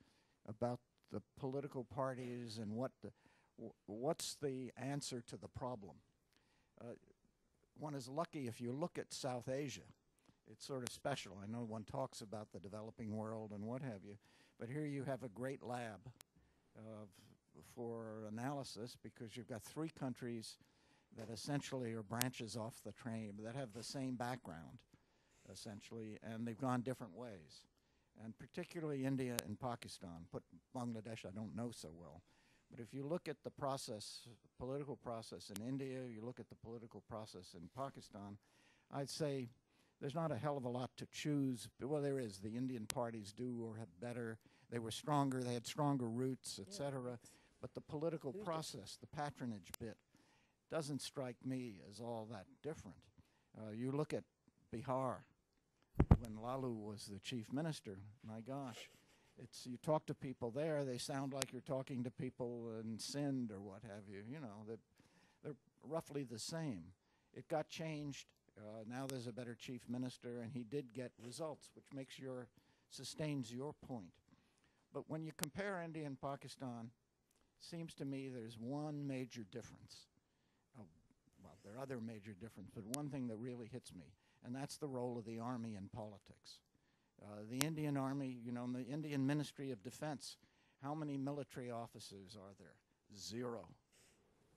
about the political parties and what's the answer to the problem. One is lucky if you look at South Asia. It's sort of special. I know one talks about the developing world and what have you, but here you have a great lab for analysis, because you've got three countries that essentially are branches off the train that have the same background, essentially, and they've gone different ways. And particularly India and Pakistan. But Bangladesh I don't know so well. But if you look at the political process in India, you look at the political process in Pakistan, I'd say there's not a hell of a lot to choose. Well, there is. The Indian parties do or have better. They were stronger. They had stronger roots, et cetera. But the political process, the patronage bit, doesn't strike me as all that different. You look at Bihar, when Lalu was the chief minister, my gosh. You talk to people there, they sound like you're talking to people in Sindh or what have you. They're roughly the same. It got changed. Now there's a better chief minister, and he did get results, which sustains your point. But when you compare India and Pakistan, seems to me there's one major difference. Well, there are other major differences, but one thing that really hits me, and that's the role of the army in politics. The Indian Army, in the Indian Ministry of Defense, how many military officers are there? 0.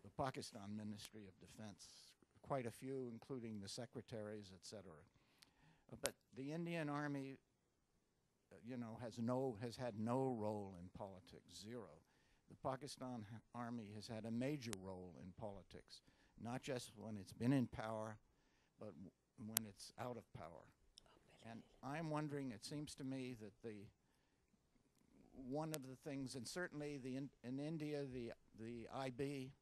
The Pakistan Ministry of Defense, quite a few, including the secretaries, etc. But the Indian Army, has had no role in politics, 0. The Pakistan Army has had a major role in politics, not just when it's been in power, but when it's out of power. And I'm wondering, it seems to me that one of the things, and certainly in India, the IB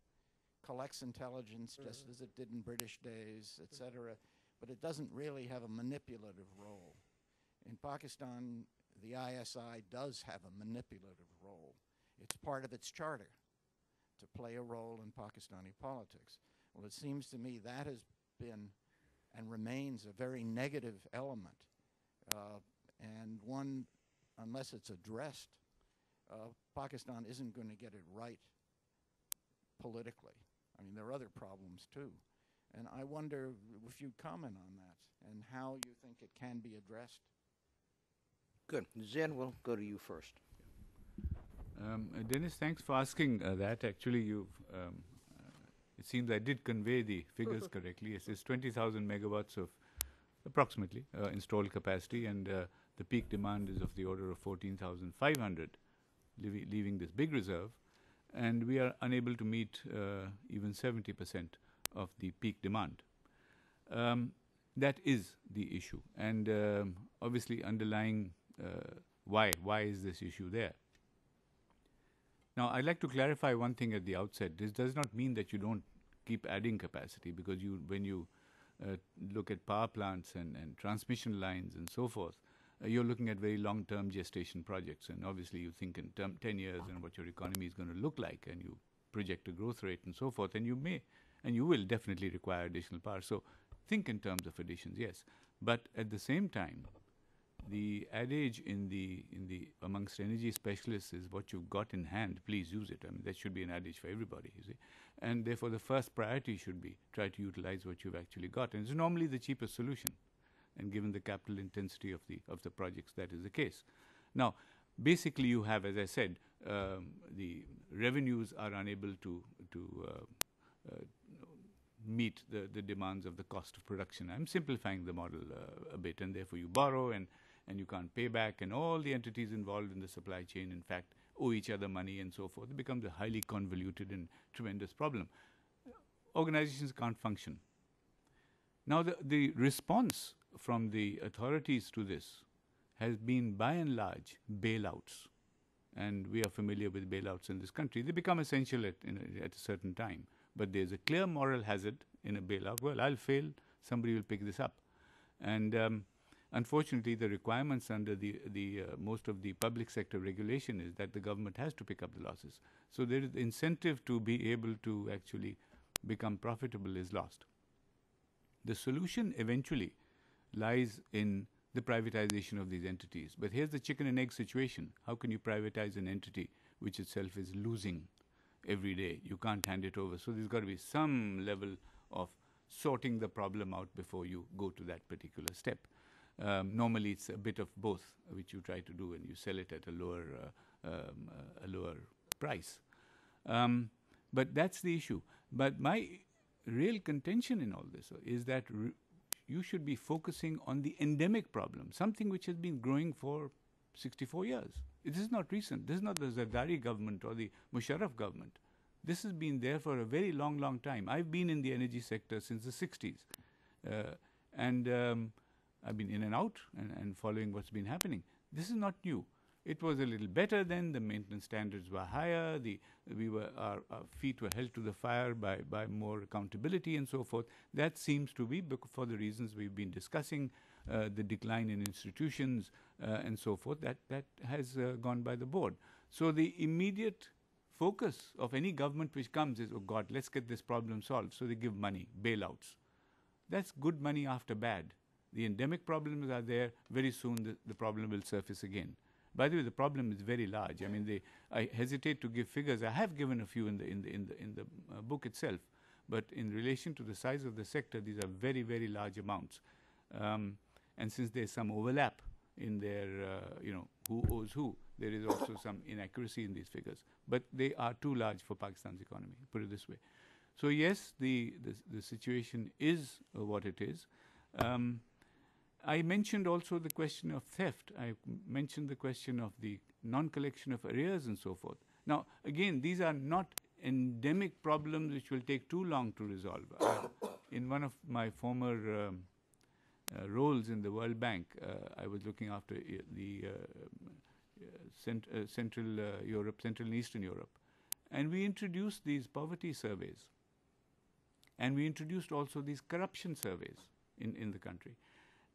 collects intelligence just as it did in British days, et cetera, but it doesn't really have a manipulative role. In Pakistan, the ISI does have a manipulative role, It's part of its charter to play a role in Pakistani politics. Well, it seems to me that has been and remains a very negative element, and one, unless it's addressed, Pakistan isn't going to get it right politically. I mean, there are other problems too. And I wonder if you'd comment on that and how you think it can be addressed. Good. Ziad, we'll go to you first. Dennis, thanks for asking that. Actually, it seems I did convey the figures correctly. It's 20,000 megawatts of approximately installed capacity, and the peak demand is of the order of 14,500, leaving this big reserve. And we are unable to meet even 70% of the peak demand. That is the issue. And obviously underlying why is this issue there? Now, I'd like to clarify one thing at the outset. This does not mean that you don't keep adding capacity, because when you look at power plants and transmission lines and so forth, you're looking at very long-term gestation projects. And obviously you think in 10 years and what your economy is going to look like, and you project a growth rate and so forth, and you will definitely require additional power. So think in terms of additions, yes. But at the same time, the adage amongst energy specialists is, what you've got in hand, please use it. I mean, that should be an adage for everybody, you see. And therefore, the first priority should be try to utilize what you've actually got. And it's normally the cheapest solution. And given the capital intensity of the projects, that is the case. Now, basically, you have, as I said, the revenues are unable to meet the demands of the cost of production. I'm simplifying the model a bit, and therefore you borrow and you can't pay back, and all the entities involved in the supply chain, in fact, owe each other money and so forth. It becomes a highly convoluted and tremendous problem. Organizations can't function. Now, the response from the authorities to this has been, by and large, bailouts. And we are familiar with bailouts in this country. They become essential at a certain time. But there's a clear moral hazard in a bailout. Well, I'll fail, somebody will pick this up. And unfortunately, the requirements under the most of the public sector regulation is that the government has to pick up the losses. So there is incentive to be able to actually become profitable is lost. The solution eventually lies in the privatization of these entities. But here's the chicken and egg situation. How can you privatize an entity which itself is losing every day? You can't hand it over. So there's got to be some level of sorting the problem out before you go to that particular step. Normally, it's a bit of both, which you try to do, and you sell it at a lower price. But that's the issue. But my real contention in all this is that you should be focusing on the endemic problem, something which has been growing for 64 years. This is not recent. This is not the Zardari government or the Musharraf government. This has been there for a very long, long time. I've been in the energy sector since the 60s. I've been in and out and following what's been happening. This is not new. It was a little better then. The maintenance standards were higher. Our feet were held to the fire by more accountability and so forth. That seems to be, for the reasons we've been discussing, the decline in institutions and so forth, that has gone by the board. So the immediate focus of any government which comes is, oh God, let's get this problem solved. So they give money, bailouts. That's good money after bad. The endemic problems are there. Very soon the problem will surface again. By the way, the problem is very large. I mean, I hesitate to give figures. I have given a few in the book itself, but in relation to the size of the sector, these are very, very large amounts. And since there's some overlap in their, who owes who, there is also some inaccuracy in these figures. But they are too large for Pakistan's economy, put it this way. So yes, the situation is what it is. I mentioned also the question of theft. I mentioned the question of the non-collection of arrears and so forth. Now, again, these are not endemic problems which will take too long to resolve. In one of my former roles in the World Bank, I was looking after the Central Europe, Central and Eastern Europe. And we introduced these poverty surveys. And we introduced also these corruption surveys in the country.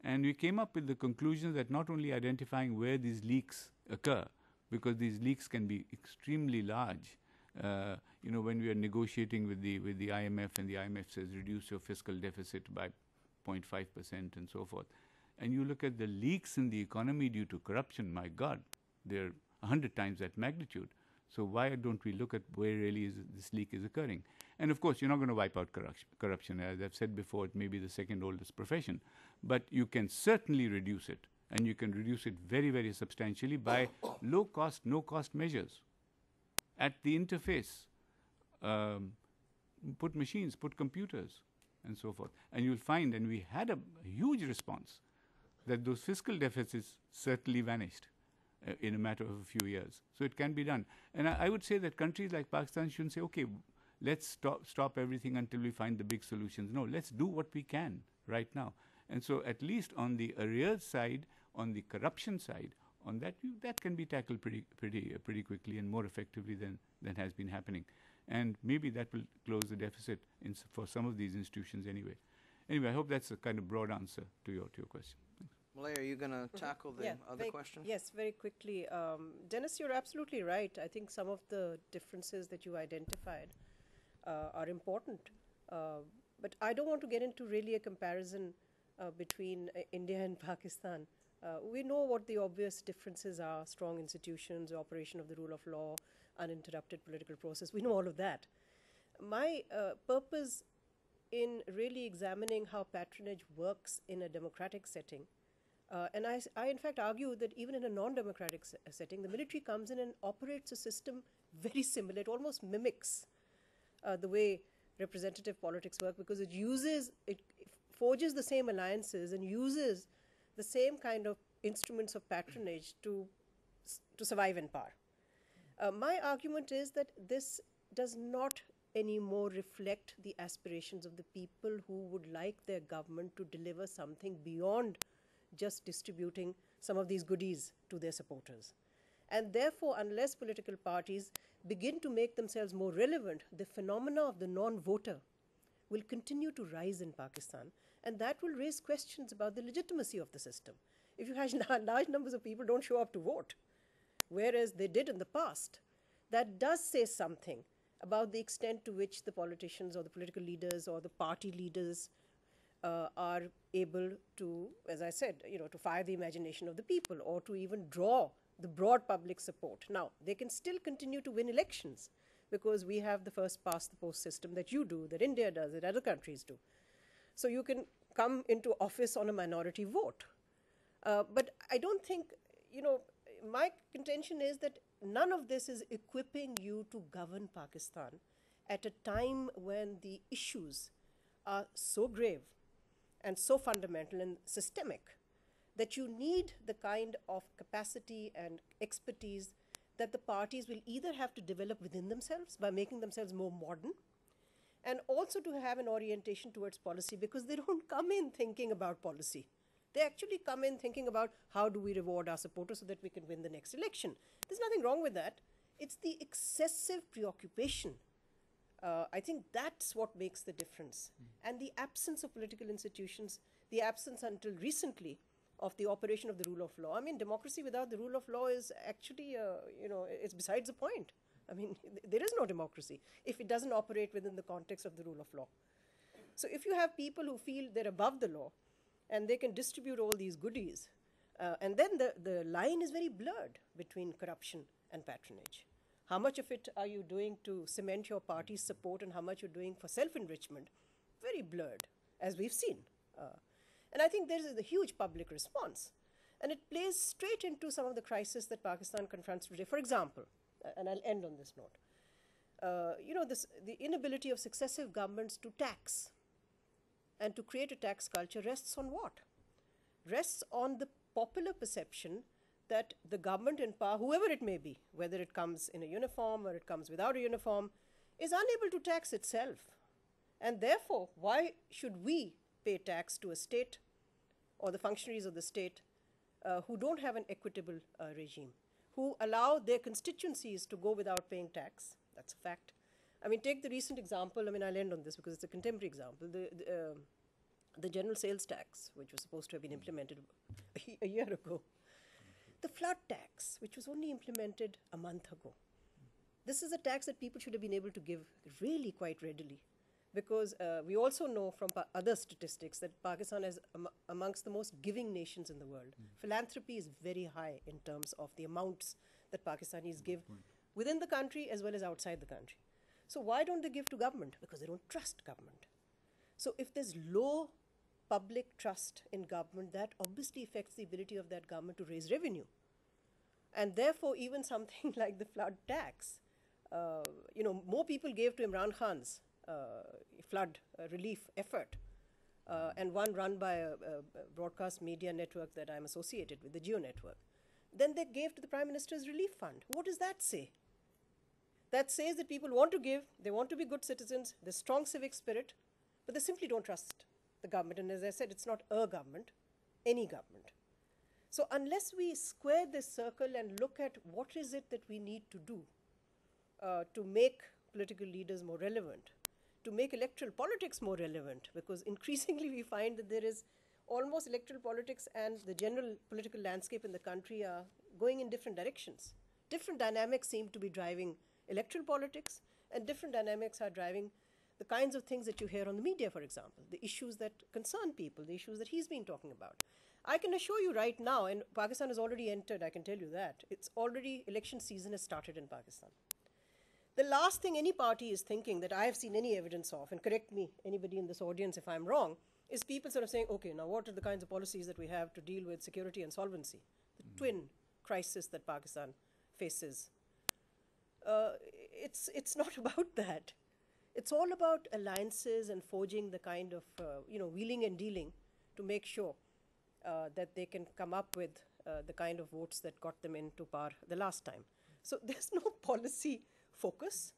And we came up with the conclusion that not only identifying where these leaks occur, because these leaks can be extremely large. When we are negotiating with the IMF, and the IMF says reduce your fiscal deficit by 0.5% and so forth, and you look at the leaks in the economy due to corruption, my God, they're 100 times that magnitude. So why don't we look at where really this leak is occurring? And of course, you're not going to wipe out corruption. As I've said before, it may be the second oldest profession, but you can certainly reduce it, and you can reduce it very, very substantially by low-cost, no-cost measures. At the interface, put machines, put computers, and so forth. And you'll find, and we had a huge response, that those fiscal deficits certainly vanished in a matter of a few years. So it can be done. And I would say that countries like Pakistan shouldn't say, okay, let's stop everything until we find the big solutions. No, let's do what we can right now. And so at least on the arrears side, on the corruption side, on that can be tackled pretty quickly and more effectively than has been happening. And maybe that will close the deficit for some of these institutions anyway. Anyway, I hope that's a kind of broad answer to your question. Thanks. Maleeha, are you going to tackle the other question? Yes, very quickly. Dennis, you're absolutely right. I think some of the differences that you identified are important. But I don't want to get into really a comparison between India and Pakistan. We know what the obvious differences are: strong institutions, operation of the rule of law, uninterrupted political process. We know all of that. My purpose in really examining how patronage works in a democratic setting, and I in fact argue that even in a non-democratic setting, the military comes in and operates a system very similar. It almost mimics the way representative politics work, because it forges the same alliances and uses the same kind of instruments of patronage to survive in power. My argument is that this does not anymore reflect the aspirations of the people who would like their government to deliver something beyond just distributing some of these goodies to their supporters. And therefore, unless political parties begin to make themselves more relevant, the phenomena of the non-voter will continue to rise in Pakistan, and that will raise questions about the legitimacy of the system. If you have large numbers of people don't show up to vote, whereas they did in the past, that does say something about the extent to which the politicians or the political leaders or the party leaders are able to, as I said, to fire the imagination of the people or to even draw the broad public support. Now, they can still continue to win elections because we have the first past the post system that you do, that India does, that other countries do. So you can come into office on a minority vote. But I don't think, my contention is that none of this is equipping you to govern Pakistan at a time when the issues are so grave and so fundamental and systemic that you need the kind of capacity and expertise that the parties will either have to develop within themselves by making themselves more modern, and also to have an orientation towards policy, because they don't come in thinking about policy. They actually come in thinking about how do we reward our supporters so that we can win the next election. There's nothing wrong with that. It's the excessive preoccupation. I think that's what makes the difference. And the absence of political institutions, the absence until recently of the operation of the rule of law. I mean, democracy without the rule of law is actually, it's besides the point. I mean, there is no democracy if it doesn't operate within the context of the rule of law. So if you have people who feel they're above the law and they can distribute all these goodies, and then the line is very blurred between corruption and patronage. How much of it are you doing to cement your party's support and how much you're doing for self-enrichment? Very blurred, as we've seen. And I think there is a huge public response. And it plays straight into some of the crises that Pakistan confronts today. For example, and I'll end on this note, the inability of successive governments to tax and to create a tax culture rests on what? Rests on the popular perception that the government in power, whoever it may be, whether it comes in a uniform or it comes without a uniform, is unable to tax itself. And therefore, why should we pay tax to a state or the functionaries of the state who don't have an equitable regime, who allow their constituencies to go without paying tax? That's a fact. I mean, take the recent example. I mean, I'll end on this because it's a contemporary example. The general sales tax, which was supposed to have been implemented a year ago. The flood tax, which was only implemented a month ago. This is a tax that people should have been able to give really quite readily, because we also know from other statistics that Pakistan is amongst the most giving nations in the world. Philanthropy is very high in terms of the amounts that Pakistanis give within the country as well as outside the country. So why don't they give to government? Because they don't trust government. So if there's low public trust in government, that obviously affects the ability of that government to raise revenue. And therefore, even something like the flood tax, more people gave to Imran Khan's flood relief effort, and one run by a broadcast media network that I'm associated with, the Geo Network. Then they gave to the Prime Minister's Relief Fund. What does that say? That says that people want to give, they want to be good citizens, there's strong civic spirit, but they simply don't trust the government. And as I said, it's not a government, any government. So unless we square this circle and look at what is it that we need to do to make political leaders more relevant, to make electoral politics more relevant, because increasingly we find that there is almost electoral politics and the general political landscape in the country are going in different directions. Different dynamics seem to be driving electoral politics, and different dynamics are driving the kinds of things that you hear on the media, for example, the issues that concern people, the issues that he's been talking about. I can assure you right now, and Pakistan has already entered, I can tell you that, it's already, election season has started in Pakistan. The last thing any party is thinking that I have seen any evidence of, and correct me, anybody in this audience if I'm wrong, is people sort of saying, okay, now what are the kinds of policies that we have to deal with security and solvency, the twin crisis that Pakistan faces. It's not about that. It's all about alliances and forging the kind of, wheeling and dealing to make sure that they can come up with the kind of votes that got them into power the last time. So there's no policy focus,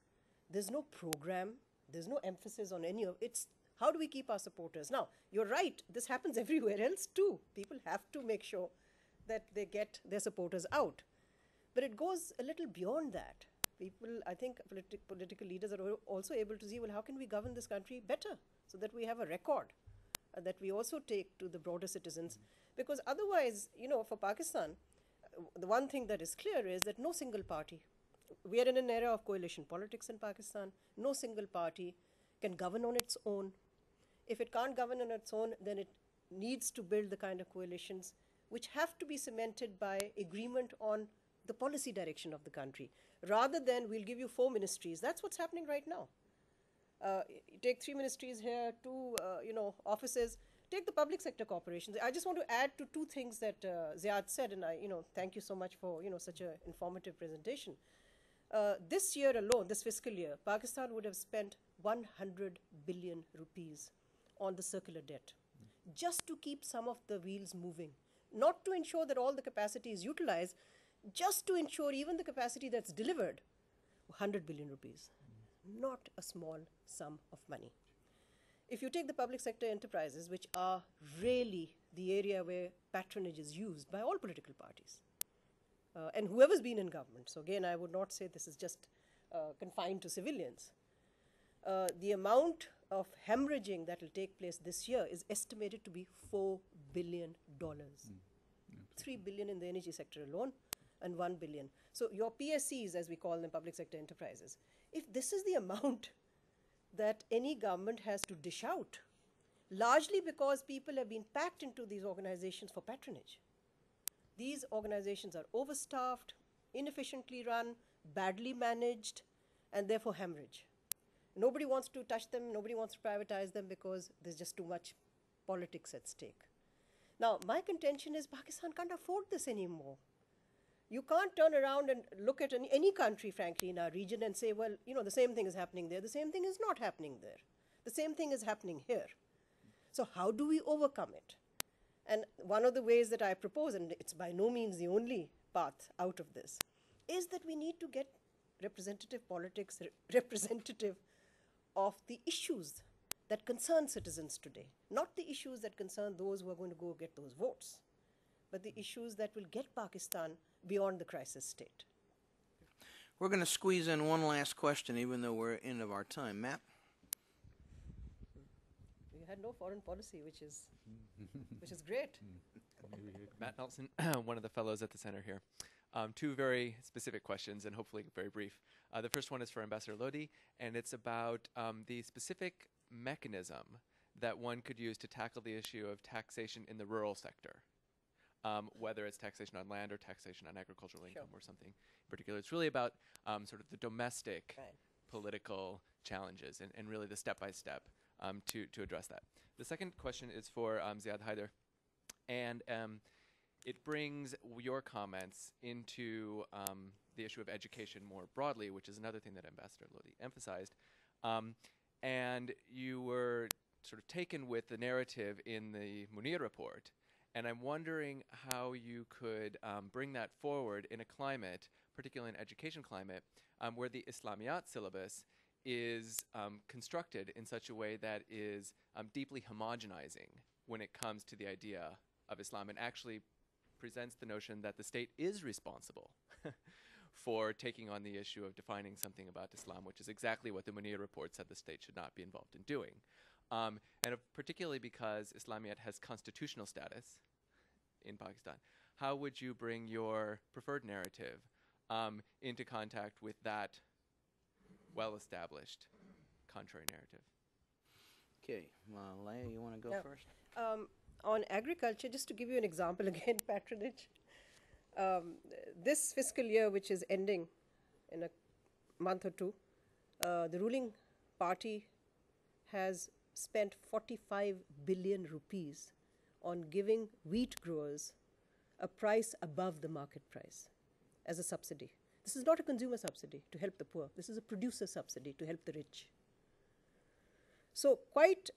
there's no program, there's no emphasis on any of it's how do we keep our supporters. Now, you're right, this happens everywhere else too. People have to make sure that they get their supporters out. But it goes a little beyond that. People, I think political leaders are also able to see, well, how can we govern this country better so that we have a record that we also take to the broader citizens. Because otherwise, for Pakistan, the one thing that is clear is that no single party, we are in an era of coalition politics in Pakistan, no single party can govern on its own. If it can't govern on its own, then it needs to build the kind of coalitions which have to be cemented by agreement on the policy direction of the country, rather than we'll give you 4 ministries. That's what's happening right now. You take 3 ministries here, 2 offices. Take the public sector corporations. I just want to add to 2 things that Ziad said, and I thank you so much for such an informative presentation. This year alone, this fiscal year, Pakistan would have spent 100 billion rupees on the circular debt, just to keep some of the wheels moving, not to ensure that all the capacity is utilized, just to ensure even the capacity that's delivered. 100 billion rupees, not a small sum of money. If you take the public sector enterprises, which are really the area where patronage is used by all political parties, and whoever's been in government, so again, I would not say this is just confined to civilians. The amount of hemorrhaging that will take place this year is estimated to be $4 billion. 3 billion in the energy sector alone, and 1 billion. So your PSCs, as we call them, public sector enterprises, if this is the amount that any government has to dish out, largely because people have been packed into these organizations for patronage. These organizations are overstaffed, inefficiently run, badly managed, and therefore hemorrhage. Nobody wants to touch them, nobody wants to privatize them because there's just too much politics at stake. Now, my contention is Pakistan can't afford this anymore. You can't turn around and look at any country, frankly, in our region and say, well, the same thing is happening there, the same thing is not happening there. The same thing is happening here. So how do we overcome it? And one of the ways that I propose, and it's by no means the only path out of this, is that we need to get representative politics, representative of the issues that concern citizens today, not the issues that concern those who are going to go get those votes, but the issues that will get Pakistan beyond the crisis state. We're going to squeeze in one last question, even though we're at the end of our time. Matt? You had no foreign policy, which is great. Matt Nelson, one of the fellows at the center here. Two very specific questions, and hopefully very brief. The first one is for Ambassador Lodhi, and it's about the specific mechanism that one could use to tackle the issue of taxation in the rural sector, whether it's taxation on land or taxation on agricultural income or something in particular. It's really about sort of the domestic political challenges and really the step-by-step to address that. The second question is for Ziad Haider, and it brings your comments into the issue of education more broadly, which is another thing that Ambassador Lodhi emphasized. And you were sort of taken with the narrative in the Munir report, and I'm wondering how you could bring that forward in a climate, particularly an education climate, where the Islamiyat syllabus is constructed in such a way that is deeply homogenizing when it comes to the idea of Islam, and actually presents the notion that the state is responsible for taking on the issue of defining something about Islam, which is exactly what the Munir report said the state should not be involved in doing. And particularly because Islamiyat has constitutional status in Pakistan, how would you bring your preferred narrative into contact with that well-established contrary narrative? Okay, Maleeha, you want to go first? On agriculture, just to give you an example again, patronage. This fiscal year, which is ending in a month or two, the ruling party has spent 45 billion rupees on giving wheat growers a price above the market price as a subsidy. This is not a consumer subsidy to help the poor. This is a producer subsidy to help the rich. So quite,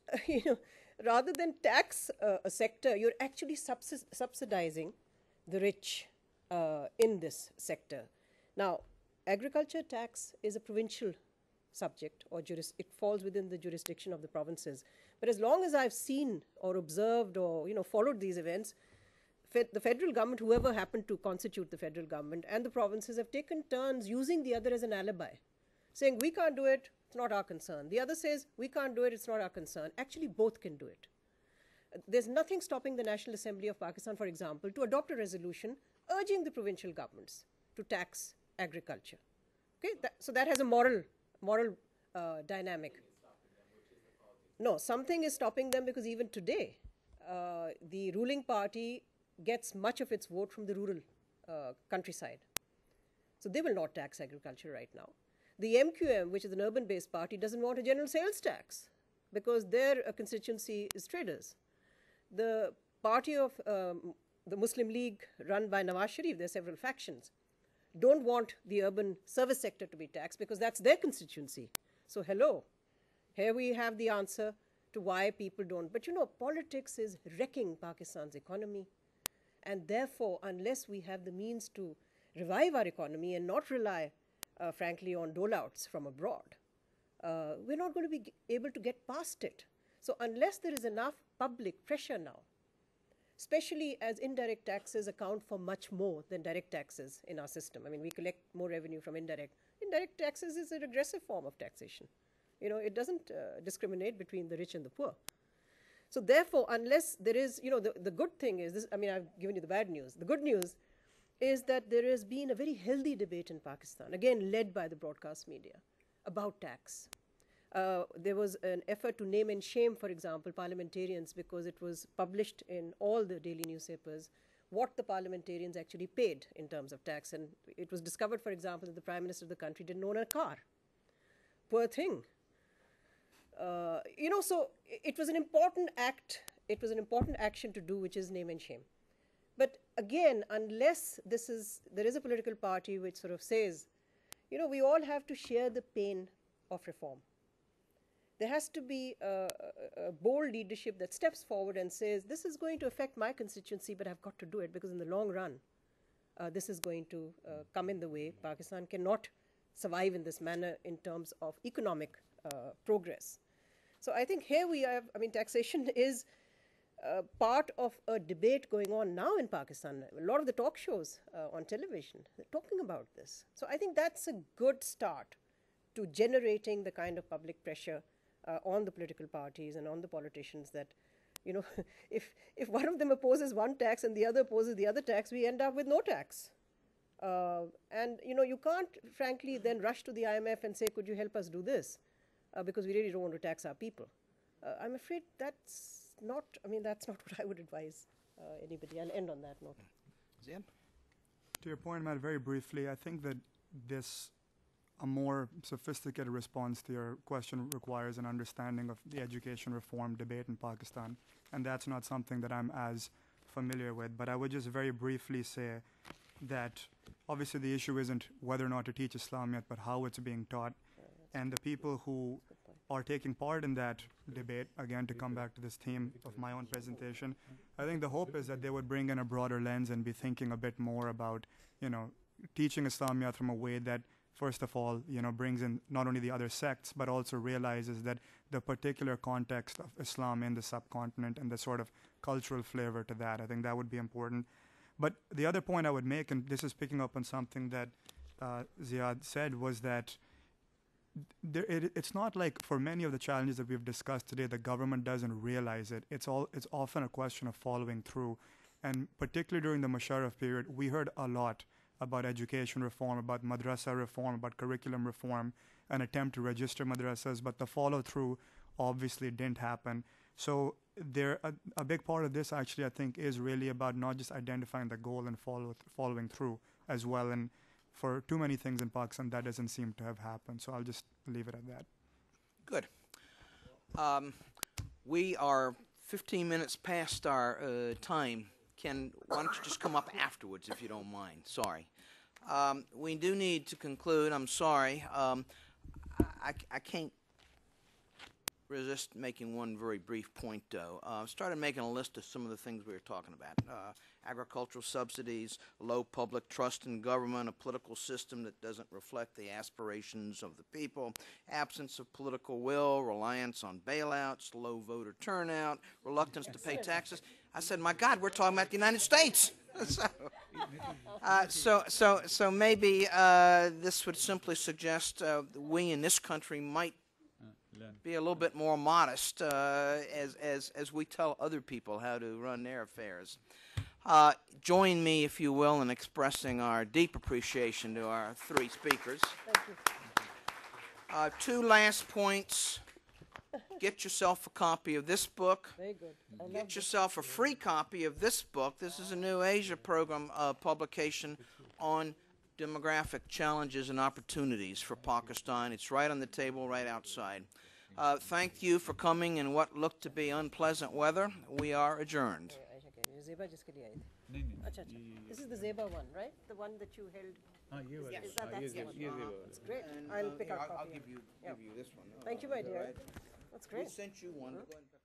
rather than tax a sector, you're actually subsidizing the rich in this sector. Now, agriculture tax is a provincial subject, or it falls within the jurisdiction of the provinces. But as long as I've seen or observed or followed these events, the federal government, whoever happened to constitute the federal government, and the provinces have taken turns using the other as an alibi, saying we can't do it, it's not our concern. The other says we can't do it, it's not our concern. Actually, both can do it. There's nothing stopping the National Assembly of Pakistan, for example, to adopt a resolution urging the provincial governments to tax agriculture. Okay, so that has a moral dynamic. No, something is stopping them, because even today, the ruling party gets much of its vote from the rural countryside. So they will not tax agriculture right now. The MQM, which is an urban-based party, doesn't want a general sales tax because their constituency is traders. The party of the Muslim League run by Nawaz Sharif, there are several factions, don't want the urban service sector to be taxed because that's their constituency. So hello, here we have the answer to why people don't. But politics is wrecking Pakistan's economy. And therefore, unless we have the means to revive our economy and not rely, frankly, on dole-outs from abroad, we're not going to be able to get past it. So unless there is enough public pressure now, especially as indirect taxes account for much more than direct taxes in our system. I mean, we collect more revenue from indirect. Indirect taxes is a regressive form of taxation. It doesn't discriminate between the rich and the poor. So therefore, unless there is, the good thing is, I've given you the bad news. The good news is that there has been a very healthy debate in Pakistan, again led by the broadcast media, about tax. There was an effort to name and shame, for example, parliamentarians, because it was published in all the daily newspapers what the parliamentarians actually paid in terms of tax. And it was discovered, for example, that the Prime Minister of the country didn't own a car. Poor thing. So it was an important act. It was an important action to do, which is name and shame. But again, unless there is a political party which sort of says, we all have to share the pain of reform. There has to be a bold leadership that steps forward and says, this is going to affect my constituency, but I've got to do it because in the long run, this is going to come in the way. Pakistan cannot survive in this manner in terms of economic progress. So I think here we have, taxation is part of a debate going on now in Pakistan. A lot of the talk shows on television, they're talking about this. So I think that's a good start to generating the kind of public pressure on the political parties and on the politicians that, you know, if one of them opposes one tax and the other opposes the other tax, we end up with no tax. And, you know, you can't, frankly, then rush to the IMF and say, could you help us do this? Because we really don't want to tax our people. I'm afraid that's not what I would advise anybody. I'll end on that note. Ziad? To your point, Matt, very briefly, I think that a more sophisticated response to your question requires an understanding of the education reform debate in Pakistan, and that's not something that I'm as familiar with. But I would just very briefly say that obviously the issue isn't whether or not to teach Islam yet, but how it's being taught. And the people who are taking part in that debate, again, to come back to this theme of my own presentation, I think the hope is that they would bring in a broader lens and be thinking a bit more about, you know, teaching Islamiyat from a way that, first of all, you know, brings in not only the other sects, but also realizes that the particular context of Islam in the subcontinent and the sort of cultural flavor to that, I think that would be important. But the other point I would make, and this is picking up on something that Ziad said, was that it's not like for many of the challenges that we've discussed today, the government doesn't realize it. It's often a question of following through. And particularly during the Musharraf period, we heard a lot about education reform, about madrasa reform, about curriculum reform, an attempt to register madrasas, but the follow-through obviously didn't happen. So a big part of this actually, I think, is really about not just identifying the goal and following through as well. And for too many things in Pakistan, that doesn't seem to have happened. So I'll just leave it at that. Good. We are 15 minutes past our time. Ken, why don't you just come up afterwards if you don't mind? Sorry. We do need to conclude. I'm sorry. I can't resist making one very brief point, though. Started making a list of some of the things we were talking about. Agricultural subsidies, low public trust in government, a political system that doesn't reflect the aspirations of the people, absence of political will, reliance on bailouts, low voter turnout, reluctance to pay taxes. I said, my God, we're talking about the United States. So maybe this would simply suggest we in this country might be a little bit more modest as we tell other people how to run their affairs. Join me, if you will, in expressing our deep appreciation to our three speakers. Thank you. Two last points. Get yourself a copy of this book. Very good. Get yourself a free copy of this book. This is a new Asia program publication on demographic challenges and opportunities for Pakistan. It's right on the table, right outside. Thank you for coming in what looked to be unpleasant weather. We are adjourned. This is the Zeba one, right? The one that you held. Yes. That's the one. That's great. I'll pick up a copy. I'll give you this one. Thank you, my dear. That's great. We sent you one. Go ahead and